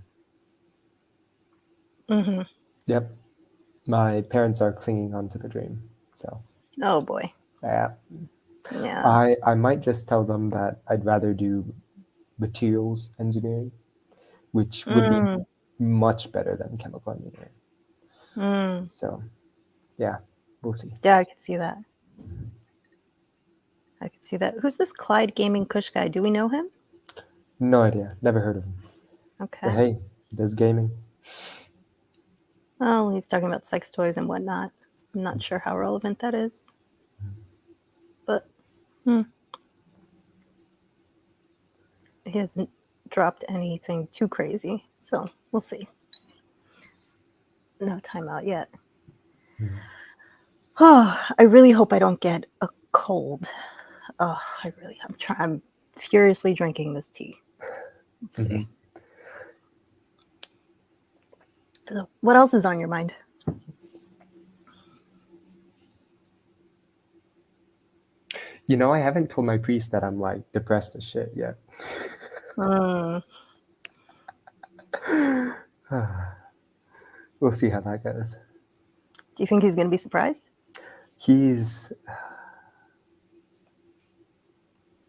Mm-hmm. Yep. My parents are clinging onto the dream. So. Oh boy. Yeah. Yeah. I might just tell them that I'd rather do materials engineering, which would be much better than chemical engineering. So, yeah, we'll see. Yeah, I can see that. Who's this Clyde Gaming Kush guy? Do we know him? No idea. Never heard of him. Okay. But hey, he does gaming. Well, he's talking about sex toys and whatnot. I'm not sure how relevant that is. But he hasn't dropped anything too crazy. So we'll see. No timeout yet. Oh, I really hope I don't get a cold. Oh, I'm furiously drinking this tea. Let's see. So what else is on your mind? You know, I haven't told my priest that I'm like depressed as shit yet. We'll see how that goes. Do you think he's going to be surprised?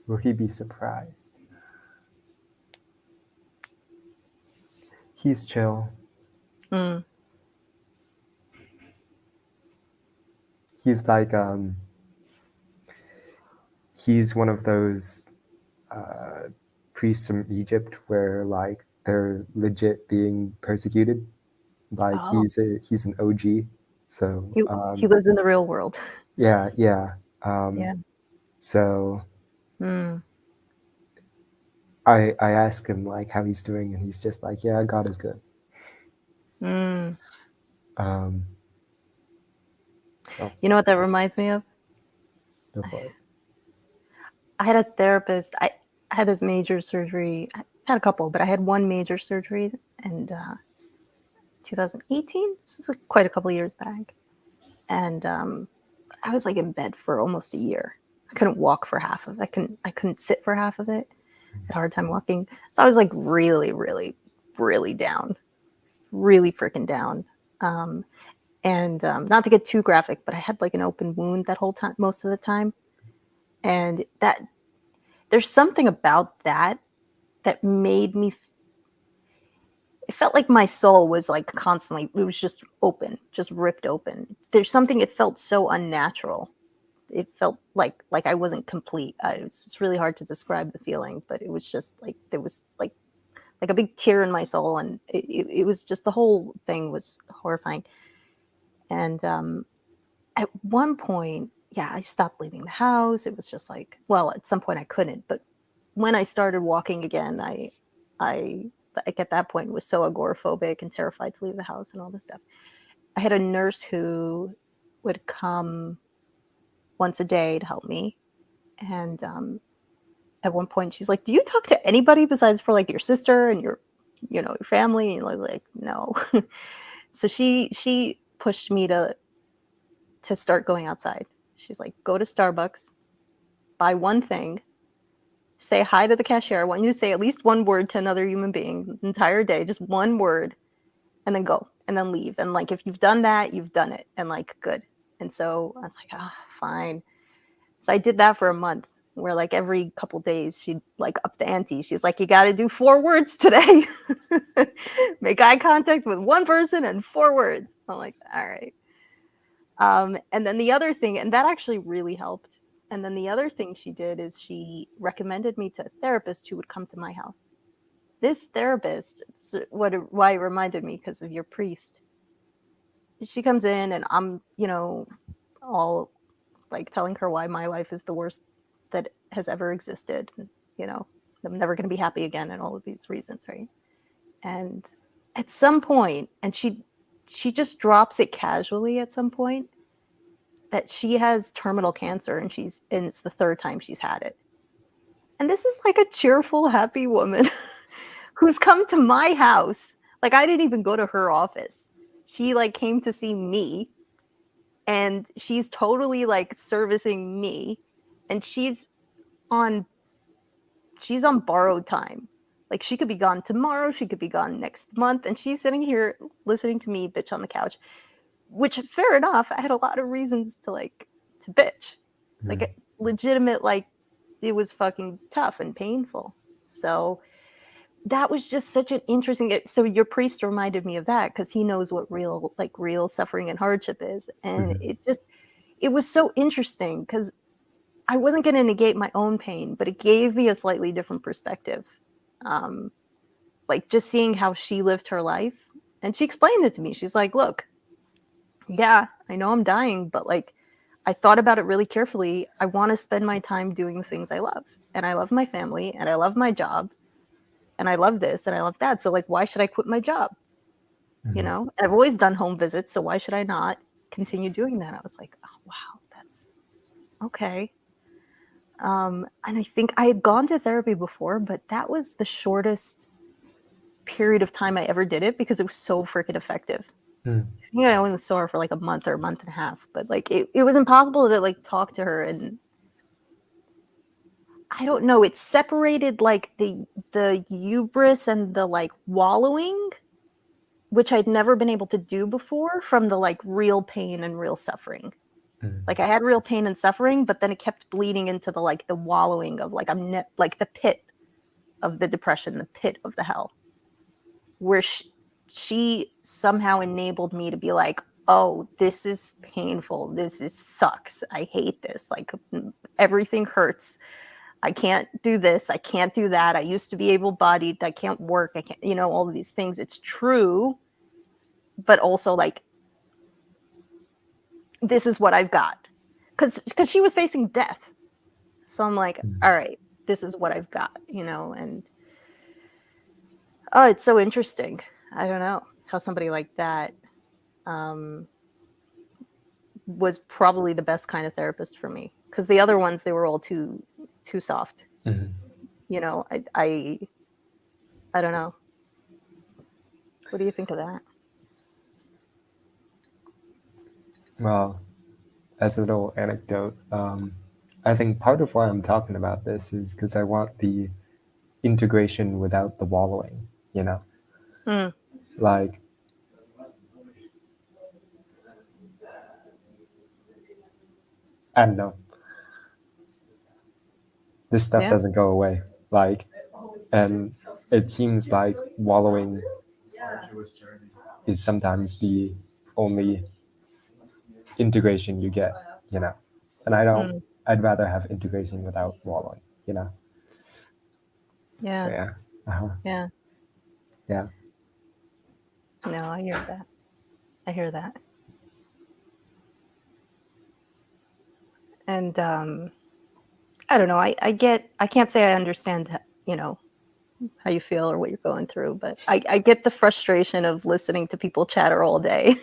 Will he be surprised? He's chill. He's like, he's one of those priests from Egypt where like they're legit being persecuted. Like he's an OG. So he lives in the real world. Yeah. Yeah. So I ask him like how he's doing, and he's just like, yeah, God is good. So, you know what that reminds me of? go for it. I had a therapist. I had this major surgery. I had a couple, but I had one major surgery in 2018. This is quite a couple of years back. And I was like in bed for almost a year. I couldn't walk for half of it. I couldn't sit for half of it. I had a hard time walking. So I was like really, really, really down. Really freaking down. And not to get too graphic, but I had like an open wound that whole time, most of the time. And that there's something about that made me, it felt like my soul was like constantly, it was just open, just ripped open. There's something, it felt so unnatural. It felt like I wasn't complete. It's really hard to describe the feeling, but it was just like, there was like a big tear in my soul. And it was just, the whole thing was horrifying. And at one point, I stopped leaving the house. It was just like, well, at some point I couldn't, but when I started walking again, I like at that point was so agoraphobic and terrified to leave the house and all this stuff. I had a nurse who would come once a day to help me. And at one point she's like, do you talk to anybody besides for like your sister and your family? And I was like, no. So she pushed me to start going outside. She's like, go to Starbucks, buy one thing, say hi to the cashier. I want you to say at least one word to another human being the entire day, just one word, and then go and then leave. And like, if you've done that, you've done it, and like, good. And so I was like, ah, fine. So I did that for a month, where like every couple days she'd like up the ante. She's like, you got to do 4 words today. Make eye contact with one person and 4 words. I'm like, all right. And then the other thing, and that actually really helped. And then the other thing she did is she recommended me to a therapist who would come to my house. This therapist, why it reminded me, because of your priest. She comes in and I'm, all like telling her why my life is the worst that has ever existed. And, I'm never going to be happy again, and all of these reasons, right? And at some point, and she just drops it casually at some point, that she has terminal cancer, and it's the 3rd time she's had it. And this is like a cheerful, happy woman who's come to my house. Like, I didn't even go to her office. She like came to see me, and she's totally like servicing me, and she's on borrowed time. Like, she could be gone tomorrow, she could be gone next month, and she's sitting here listening to me bitch on the couch. Which, fair enough, I had a lot of reasons to bitch. Like, legitimate, like, it was fucking tough and painful. So that was just such an interesting. So your priest reminded me of that, because he knows what real suffering and hardship is. And it was so interesting, because I wasn't going to negate my own pain, but it gave me a slightly different perspective. Like, just seeing how she lived her life. And she explained it to me. She's like, look, yeah, I know I'm dying, but like, I thought about it really carefully. I want to spend my time doing the things I love. And I love my family, and I love my job, and I love this, and I love that. So like, why should I quit my job? And I've always done home visits, so why should I not continue doing that? I was like, oh, wow, that's okay. And I think I had gone to therapy before, but that was the shortest period of time I ever did it, because it was so freaking effective. I think I only saw her for like a month or a month and a half, but like it was impossible to like talk to her, and I don't know, it separated like the hubris and the like wallowing, which I'd never been able to do before, from the like real pain and real suffering. Like, I had real pain and suffering, but then it kept bleeding into the like the wallowing of like like the pit of the depression, the pit of the hell, where she somehow enabled me to be like, oh, this is painful. This sucks. I hate this. Like, everything hurts. I can't do this. I can't do that. I used to be able-bodied. I can't work. I can't, all of these things. It's true. But also, like, this is what I've got. Because she was facing death. So I'm like, all right, this is what I've got, and oh, it's so interesting. I don't know how somebody like that was probably the best kind of therapist for me, because the other ones, they were all too soft. I don't know. What do you think of that? Well, as a little anecdote, I think part of why I'm talking about this is because I want the integration without the wallowing, Like, I don't know. This stuff doesn't go away. Like, and it seems like wallowing is sometimes the only integration you get, And I'd rather have integration without wallowing, Yeah. So yeah. Yeah. Yeah. No, I hear that. And I don't know. I can't say I understand, how you feel or what you're going through, but I get the frustration of listening to people chatter all day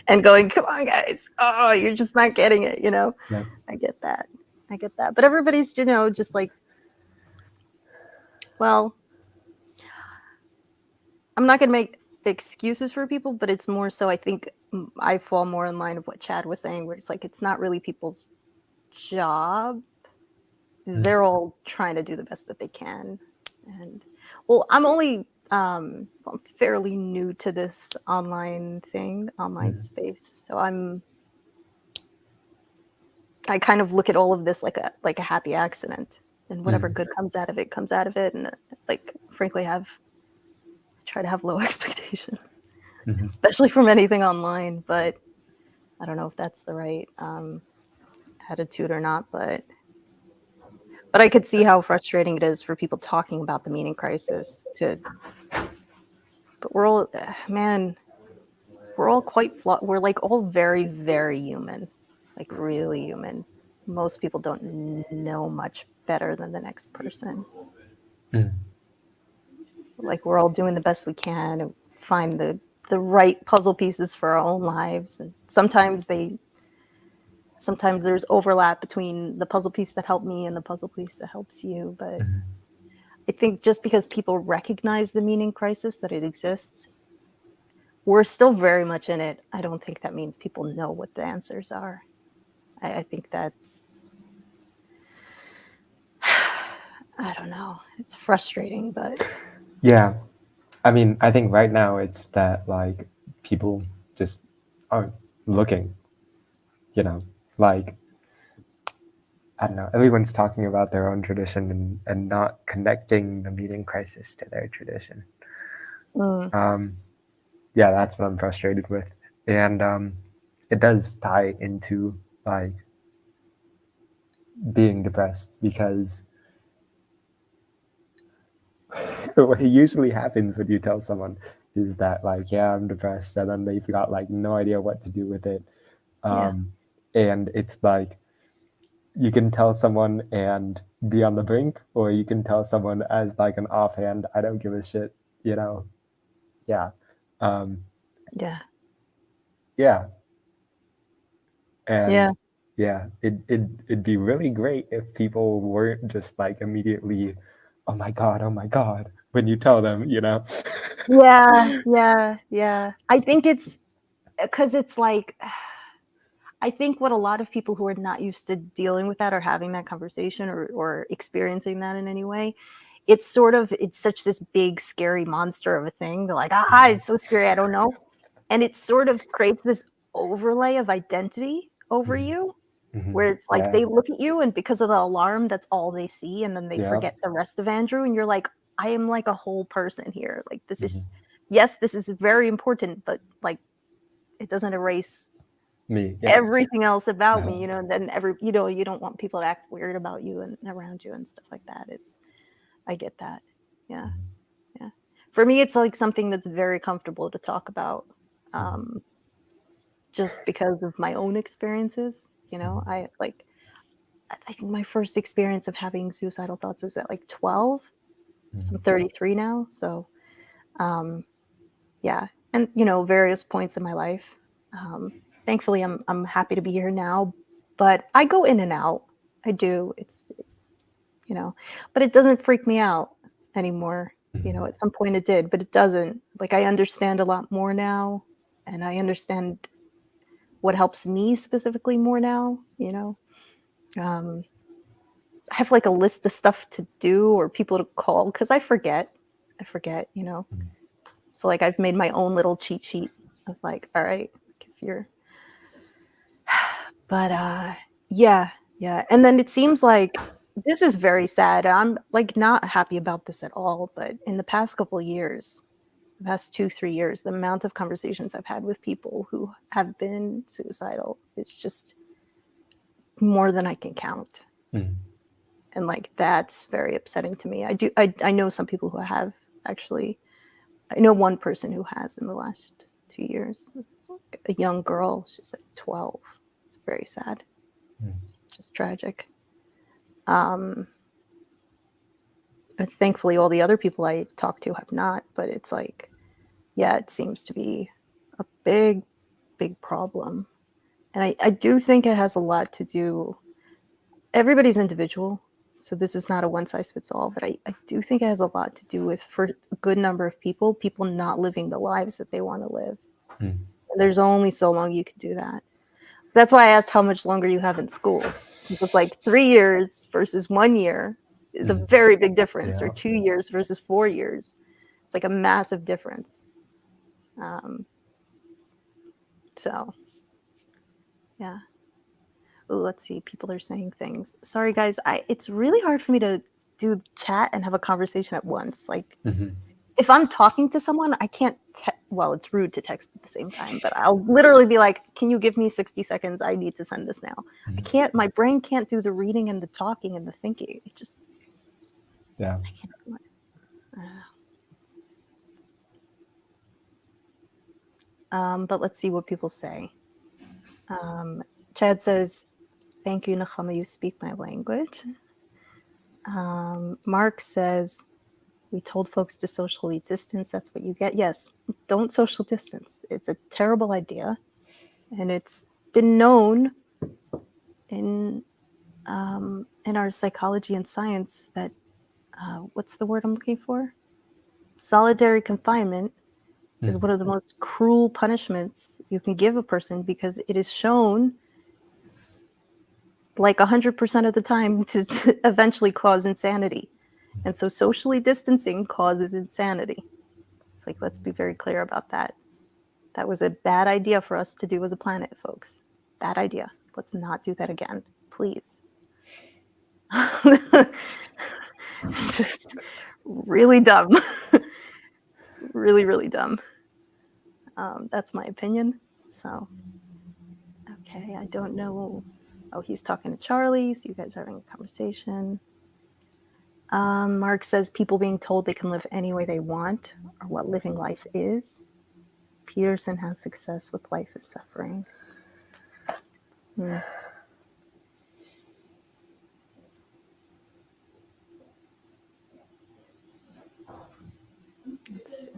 and going, come on, guys. Oh, you're just not getting it, Yeah. I get that. But everybody's, just like, well, I'm not going to make excuses for people, but it's more so I think I fall more in line of what Chad was saying, where it's like, it's not really people's job. They're all trying to do the best that they can. And well, I'm only I'm fairly new to this online space, so I kind of look at all of this like a happy accident, and whatever good comes out of it, and like frankly try to have low expectations, especially from anything online. But I don't know if that's the right attitude or not, but I could see how frustrating it is for people talking about the meaning crisis. But we're all, man, we're all quite flawed. We're like all very, very human, like really human. Most people don't know much better than the next person. Like we're all doing the best we can and find the right puzzle pieces for our own lives, and sometimes there's overlap between the puzzle piece that helped me and the puzzle piece that helps you. But I think just because people recognize the meaning crisis, that it exists, we're still very much in it. I don't think that means people know what the answers are. I think that's, I don't know. It's frustrating, but Yeah. I mean, I think right now it's that like people just aren't looking, like, I don't know, everyone's talking about their own tradition and not connecting the meaning crisis to their tradition. Yeah, that's what I'm frustrated with. And it does tie into like being depressed, because what usually happens when you tell someone is that like, yeah, I'm depressed, and then they've got like no idea what to do with it. And it's like, you can tell someone and be on the brink, or you can tell someone as like an offhand, I don't give a shit, yeah. And it'd be really great if people weren't just like immediately, oh my god, when you tell them, Yeah. I think it's because it's like, I think what a lot of people who are not used to dealing with that or having that conversation or experiencing that in any way, it's such this big scary monster of a thing. They're like, it's so scary, I don't know. And it sort of creates this overlay of identity over you, where it's like they look at you, and because of the alarm, that's all they see, and then they forget the rest of Andrew, and you're like, I am like a whole person here. Like this is, yes, this is very important, but like it doesn't erase me, everything else about me, and then you don't want people to act weird about you and around you and stuff like that. I get that. Yeah. For me, it's like something that's very comfortable to talk about, just because of my own experiences. I think my first experience of having suicidal thoughts was at like 12. So I'm 33 now. So, yeah. And, various points in my life. Thankfully, I'm happy to be here now, but I go in and out. I do. It's but it doesn't freak me out anymore. At some point it did, but it doesn't. Like, I understand a lot more now, and I understand what helps me specifically more now. I have like a list of stuff to do or people to call because I forget. So like I've made my own little cheat sheet of like, all right, if you're, but yeah. And then it seems like this is very sad. I'm like not happy about this at all. But in the past couple of years, the past 2-3 years, the amount of conversations I've had with people who have been suicidal, it's just more than I can count. And like that's very upsetting to me. I know some people who have actually. I know one person who has in the last 2 years. It's like a young girl. She's like 12. It's very sad. It's just tragic. And thankfully, all the other people I talk to have not. But it's like, yeah, it seems to be a big, big problem. And I do think it has a lot to do. Everybody's individual. So this is not a one size fits all, but I do think it has a lot to do with, for a good number of people not living the lives that they want to live. And there's only so long you can do that. That's why I asked how much longer you have in school. It's like 3 years versus 1 year is a very big difference, or 2 years versus 4 years. It's like a massive difference. So, yeah. Ooh, let's see. People are saying things. Sorry, guys. It's really hard for me to do chat and have a conversation at once. Like, if I'm talking to someone, I can't. Well, it's rude to text at the same time, but I'll literally be like, "Can you give me 60 seconds? I need to send this now." I can't. My brain can't do the reading and the talking and the thinking. It just. Yeah. I can't do it. But let's see what people say. Chad says, "Thank you, Nechama, you speak my language." Mark says, "We told folks to socially distance. That's what you get." Yes, don't social distance. It's a terrible idea. And it's been known in our psychology and science that, what's the word I'm looking for? Solitary confinement is one of the most cruel punishments you can give a person, because it is shown like 100% of the time to eventually cause insanity. And so socially distancing causes insanity. It's like, let's be very clear about that. That was a bad idea for us to do as a planet, folks. Bad idea. Let's not do that again, please. Just really dumb. Really, really dumb. That's my opinion. So, okay, I don't know. Oh, he's talking to Charlie, so you guys are having a conversation. Mark says people being told they can live any way they want, or what living life is. Peterson has success with life is suffering. Let's see.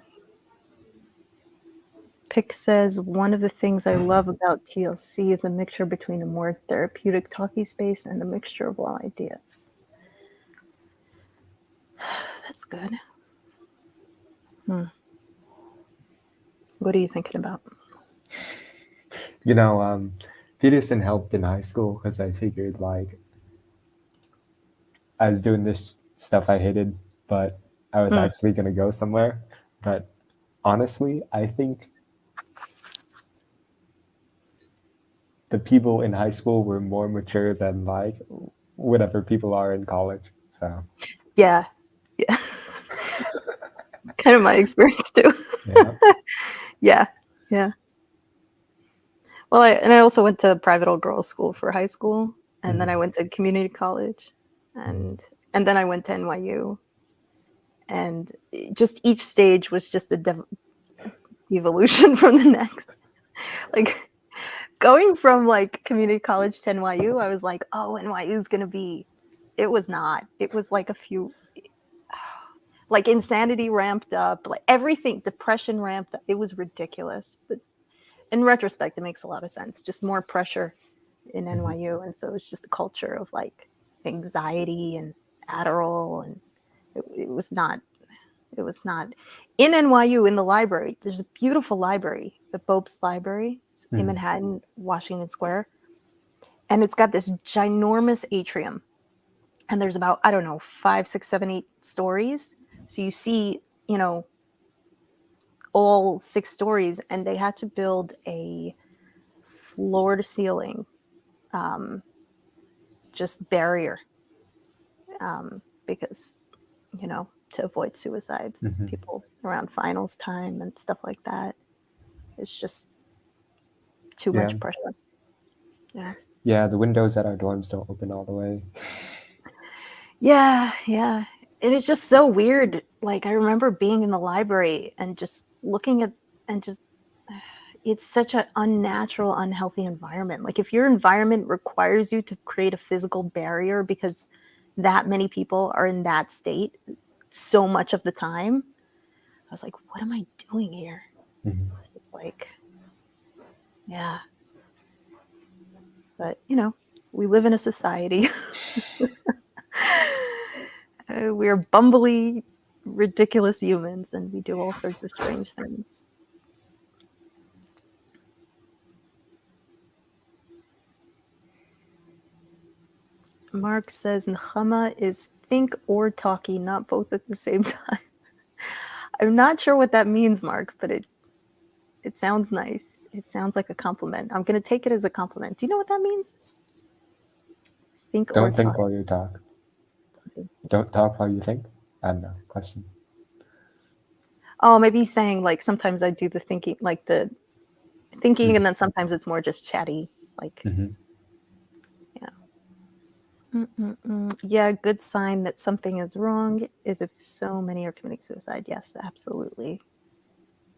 Pick says, one of the things I love about TLC is the mixture between a more therapeutic talkie space and the mixture of all ideas. That's good. What are you thinking about? You know, Peterson helped in high school because I figured like I was doing this stuff I hated, but I was actually going to go somewhere. But honestly, I think the people in high school were more mature than like whatever people are in college. So Yeah. Kind of my experience too. Yeah. Well, I also went to private all-girls school for high school, and then I went to community college, and then I went to NYU, and just each stage was just a evolution from the next. Like going from like community college to NYU, I was like, oh, NYU is gonna be. It was not. It was like a few. Like insanity ramped up, like everything, depression ramped up. It was ridiculous, but in retrospect, it makes a lot of sense. Just more pressure in NYU, and so it's just a culture of like anxiety and Adderall, and it was not in NYU. In the library, there's a beautiful library, the Bopst Library in Manhattan, Washington Square, and it's got this ginormous atrium, and there's about, I don't know, 5, 6, 7, 8 stories. So you see, all 6 stories, and they had to build a floor to ceiling just barrier because to avoid suicides, people around finals time and stuff like that. It's just too much pressure. Yeah, the windows at our dorms don't open all the way. Yeah. And it's just so weird. Like, I remember being in the library and just looking at, and just, it's such an unnatural, unhealthy environment. Like, if your environment requires you to create a physical barrier because that many people are in that state so much of the time, I was like, what am I doing here? This is like, yeah. But, we live in a society. We're bumbly, ridiculous humans, and we do all sorts of strange things. Mark says Nechama is think or talkie, not both at the same time. I'm not sure what that means, Mark, but it sounds nice. It sounds like a compliment. I'm gonna take it as a compliment. Do you know what that means? Think or Don't think talk. while you talk. Don't talk while you think. I don't know. Question. Oh, maybe he's saying like sometimes I do the thinking, like the thinking, and then sometimes it's more just chatty. Like, yeah, good sign that something is wrong is if so many are committing suicide. Yes, absolutely.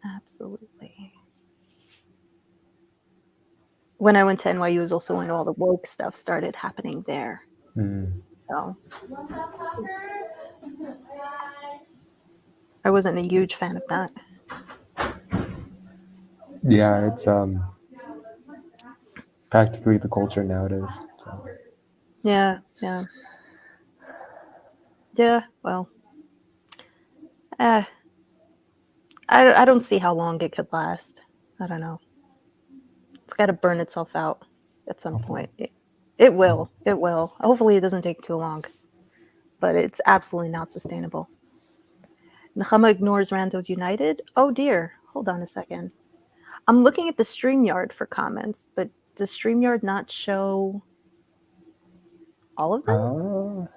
Absolutely. When I went to NYU was also when all the woke stuff started happening there. So I wasn't a huge fan of that. Yeah, it's practically the culture nowadays. So. Yeah. Well, I don't see how long it could last. I don't know. It's got to burn itself out at some point. It will. It will. Hopefully, it doesn't take too long. But it's absolutely not sustainable. Nechama ignores Randos United. Oh dear. Hold on a second. I'm looking at the StreamYard for comments, but does StreamYard not show all of them?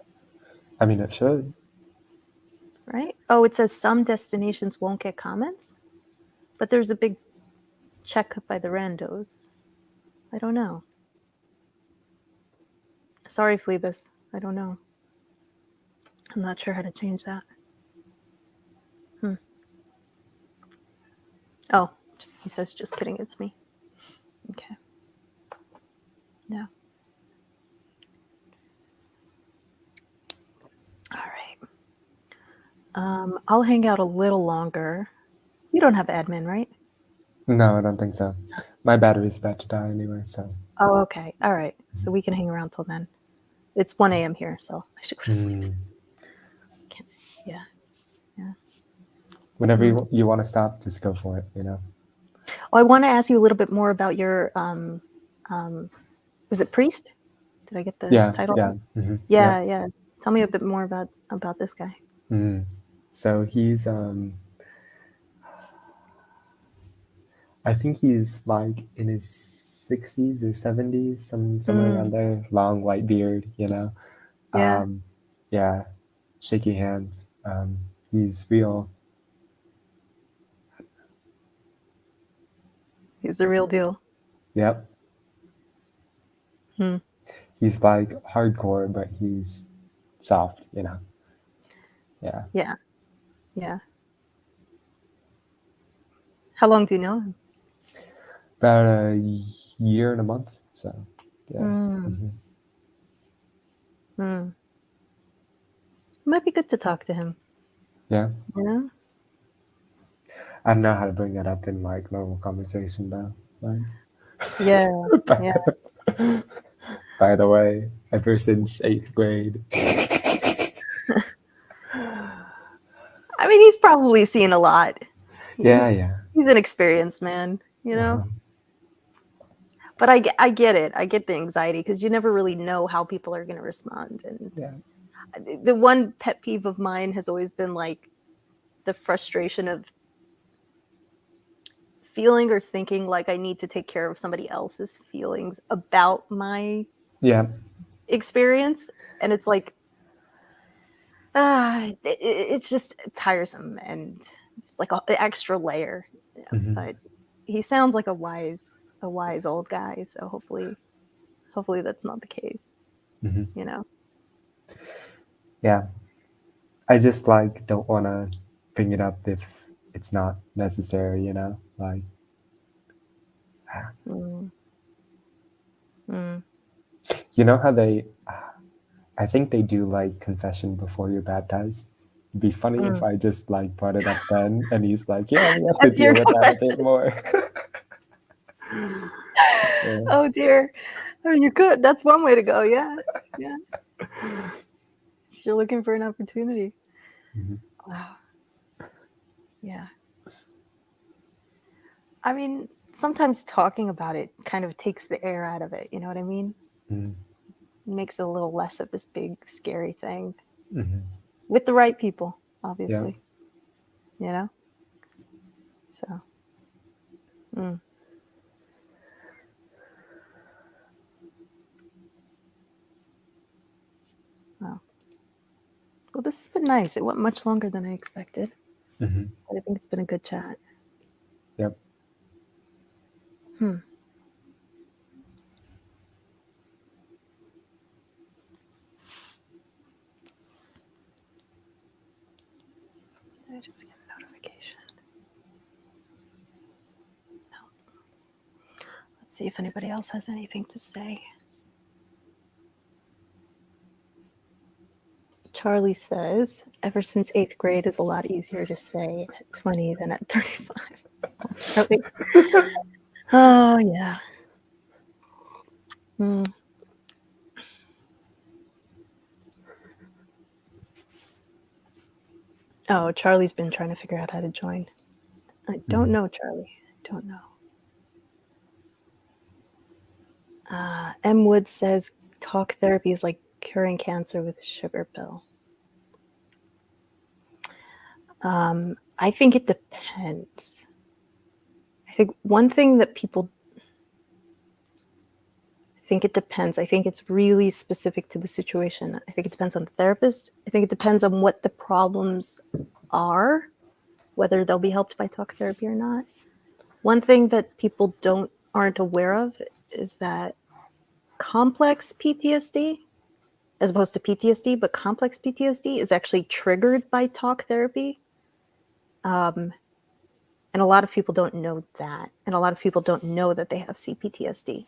I mean, it should. Right? Oh, it says some destinations won't get comments, but there's a big check by the randos. I don't know. Sorry, Phlebas. I don't know. I'm not sure how to change that. Oh, he says, just kidding, it's me. Okay. Yeah. All right. I'll hang out a little longer. You don't have admin, right? No, I don't think so. My battery's about to die anyway, so. Oh, okay. All right. So we can hang around till then. It's 1 a.m. here, so I should go to sleep. Yeah. Whenever you want to stop, just go for it, you know? Oh, I want to ask you a little bit more about your, was it priest? Did I get the title? Yeah. Yeah. Tell me a bit more about this guy. So he's, I think he's like in his 60s or 70s, somewhere around there. Long white beard, you know? Yeah. Shaky hands. He's real. He's the real deal. Yep. He's like hardcore, but he's soft, you know? Yeah. Yeah. How long do you know him? About a year and a month, so yeah. It might be good to talk to him. Yeah. You know? I don't know how to bring that up in like normal conversation though. Like, Yeah. By the way, ever since 8th grade. I mean, he's probably seen a lot. Yeah. He's an experienced man, you know? But I get it. I get the anxiety because you never really know how people are going to respond. And the one pet peeve of mine has always been like the frustration of feeling or thinking like I need to take care of somebody else's feelings about my experience. And it's like, it's just tiresome and it's like an extra layer. But he sounds like a wise old guy. So hopefully that's not the case, you know? Yeah. I just like don't want to bring it up if it's not necessary, you know? Like, you know how I think they do like confession before you're baptized. It'd be funny if I just like brought it up then and he's like, yeah, we have to deal with that a bit more. Oh dear. Oh, you could. That's one way to go. Yeah. If you're looking for an opportunity. Wow. Yeah. I mean, sometimes talking about it kind of takes the air out of it. You know what I mean? It makes it a little less of this big, scary thing. With the right people, obviously. you know? So, mm. Wow. Well, this has been nice. It went much longer than I expected. Mm-hmm. But I think it's been a good chat. Yep. Hmm. Did I just get a notification? No. Let's see if anybody else has anything to say. Charlie says, ever since 8th grade is a lot easier to say at 20 than at 35. Oh, yeah. Mm. Oh, Charlie's been trying to figure out how to join. I don't know, Charlie. I don't know. M. Wood says talk therapy is like curing cancer with a sugar pill. I think it depends. I think one thing that people think it depends. I think it's really specific to the situation. I think it depends on the therapist. I think it depends on what the problems are, whether they'll be helped by talk therapy or not. One thing that people aren't aware of is that complex PTSD, as opposed to PTSD, but complex PTSD is actually triggered by talk therapy. And a lot of people don't know that. And a lot of people don't know that they have CPTSD.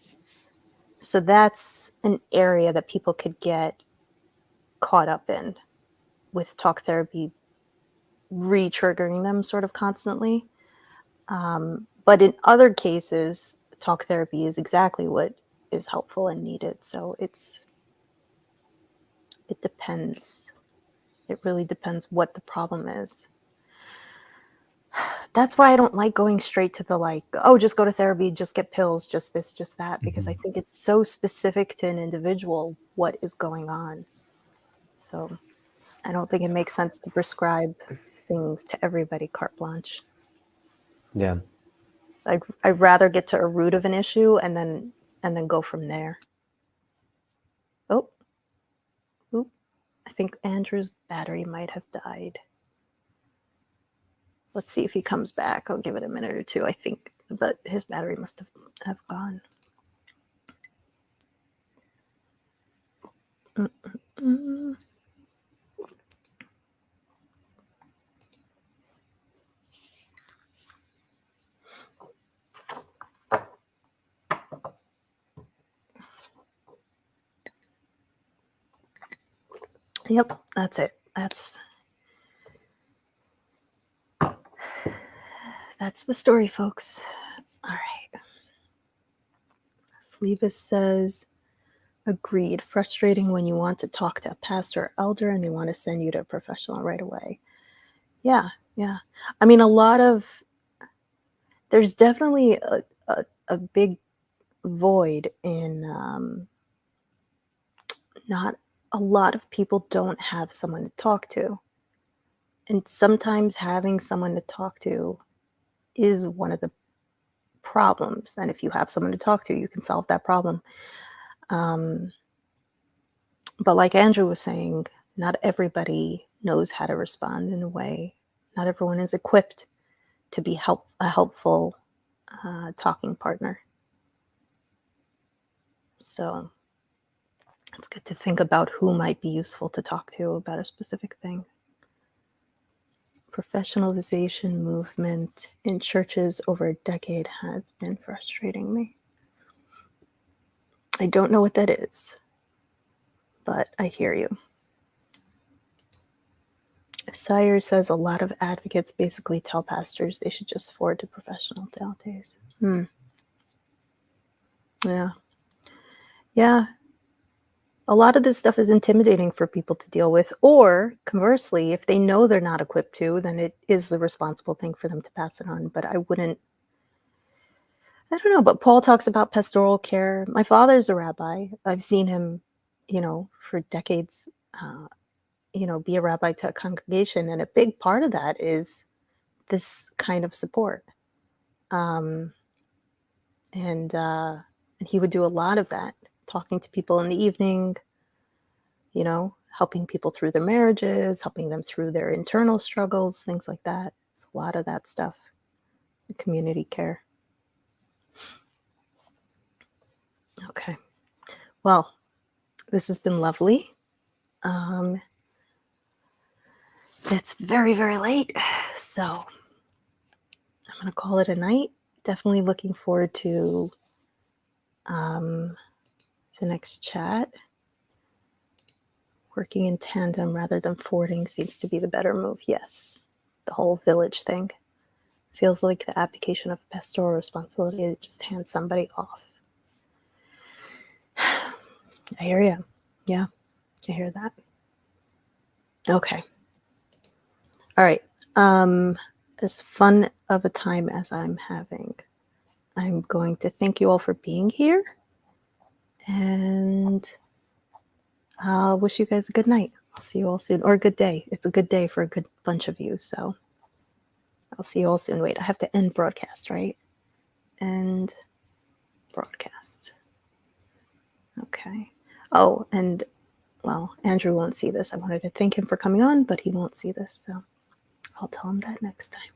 So that's an area that people could get caught up in with talk therapy re-triggering them sort of constantly. But in other cases, talk therapy is exactly what is helpful and needed. So it depends. It really depends what the problem is. That's why I don't like going straight to the like, oh, just go to therapy, just get pills, just this, just that, because I think it's so specific to an individual what is going on. So I don't think it makes sense to prescribe things to everybody carte blanche. Yeah. I'd rather get to a root of an issue and then go from there. Oh, oop. I think Andrew's battery might have died. Let's see if he comes back. I'll give it a minute or two, I think. But his battery must have gone. Mm-mm-mm. Yep, that's it. That's the story, folks. All right. Phlebas says, agreed. Frustrating when you want to talk to a pastor or elder and they want to send you to a professional right away. Yeah. I mean, there's definitely a big void in not a lot of people don't have someone to talk to. And sometimes having someone to talk to is one of the problems. And if you have someone to talk to, you can solve that problem. But like Andrew was saying, not everybody knows how to respond in a way. Not everyone is equipped to be a helpful talking partner. So it's good to think about who might be useful to talk to about a specific thing. Professionalization movement in churches over a decade has been frustrating me. I don't know what that is, but I hear you. Sire says a lot of advocates basically tell pastors they should just forward to professional nowadays. Yeah. A lot of this stuff is intimidating for people to deal with, or conversely, if they know they're not equipped to, then it is the responsible thing for them to pass it on. But I don't know, but Paul talks about pastoral care. My father's a rabbi. I've seen him, for decades, be a rabbi to a congregation. And a big part of that is this kind of support. And he would do a lot of that, talking to people in the evening, you know, helping people through their marriages, helping them through their internal struggles, things like that. It's a lot of that stuff, community care. Okay. Well, this has been lovely. It's very, very late, so I'm going to call it a night. Definitely looking forward to the next chat. Working in tandem rather than forwarding seems to be the better move. Yes, the whole village thing feels like the abdication of pastoral responsibility to just hand somebody off. I hear you. Yeah, I hear that. Okay. All right. As fun of a time as I'm having, I'm going to thank you all for being here, and I'll wish you guys a good night. I'll see you all soon, or a good day. It's a good day for a good bunch of you, so I'll see you all soon. Wait, I have to end broadcast, right? End broadcast. Okay. Oh, and, well, Andrew won't see this. I wanted to thank him for coming on, but he won't see this, so I'll tell him that next time.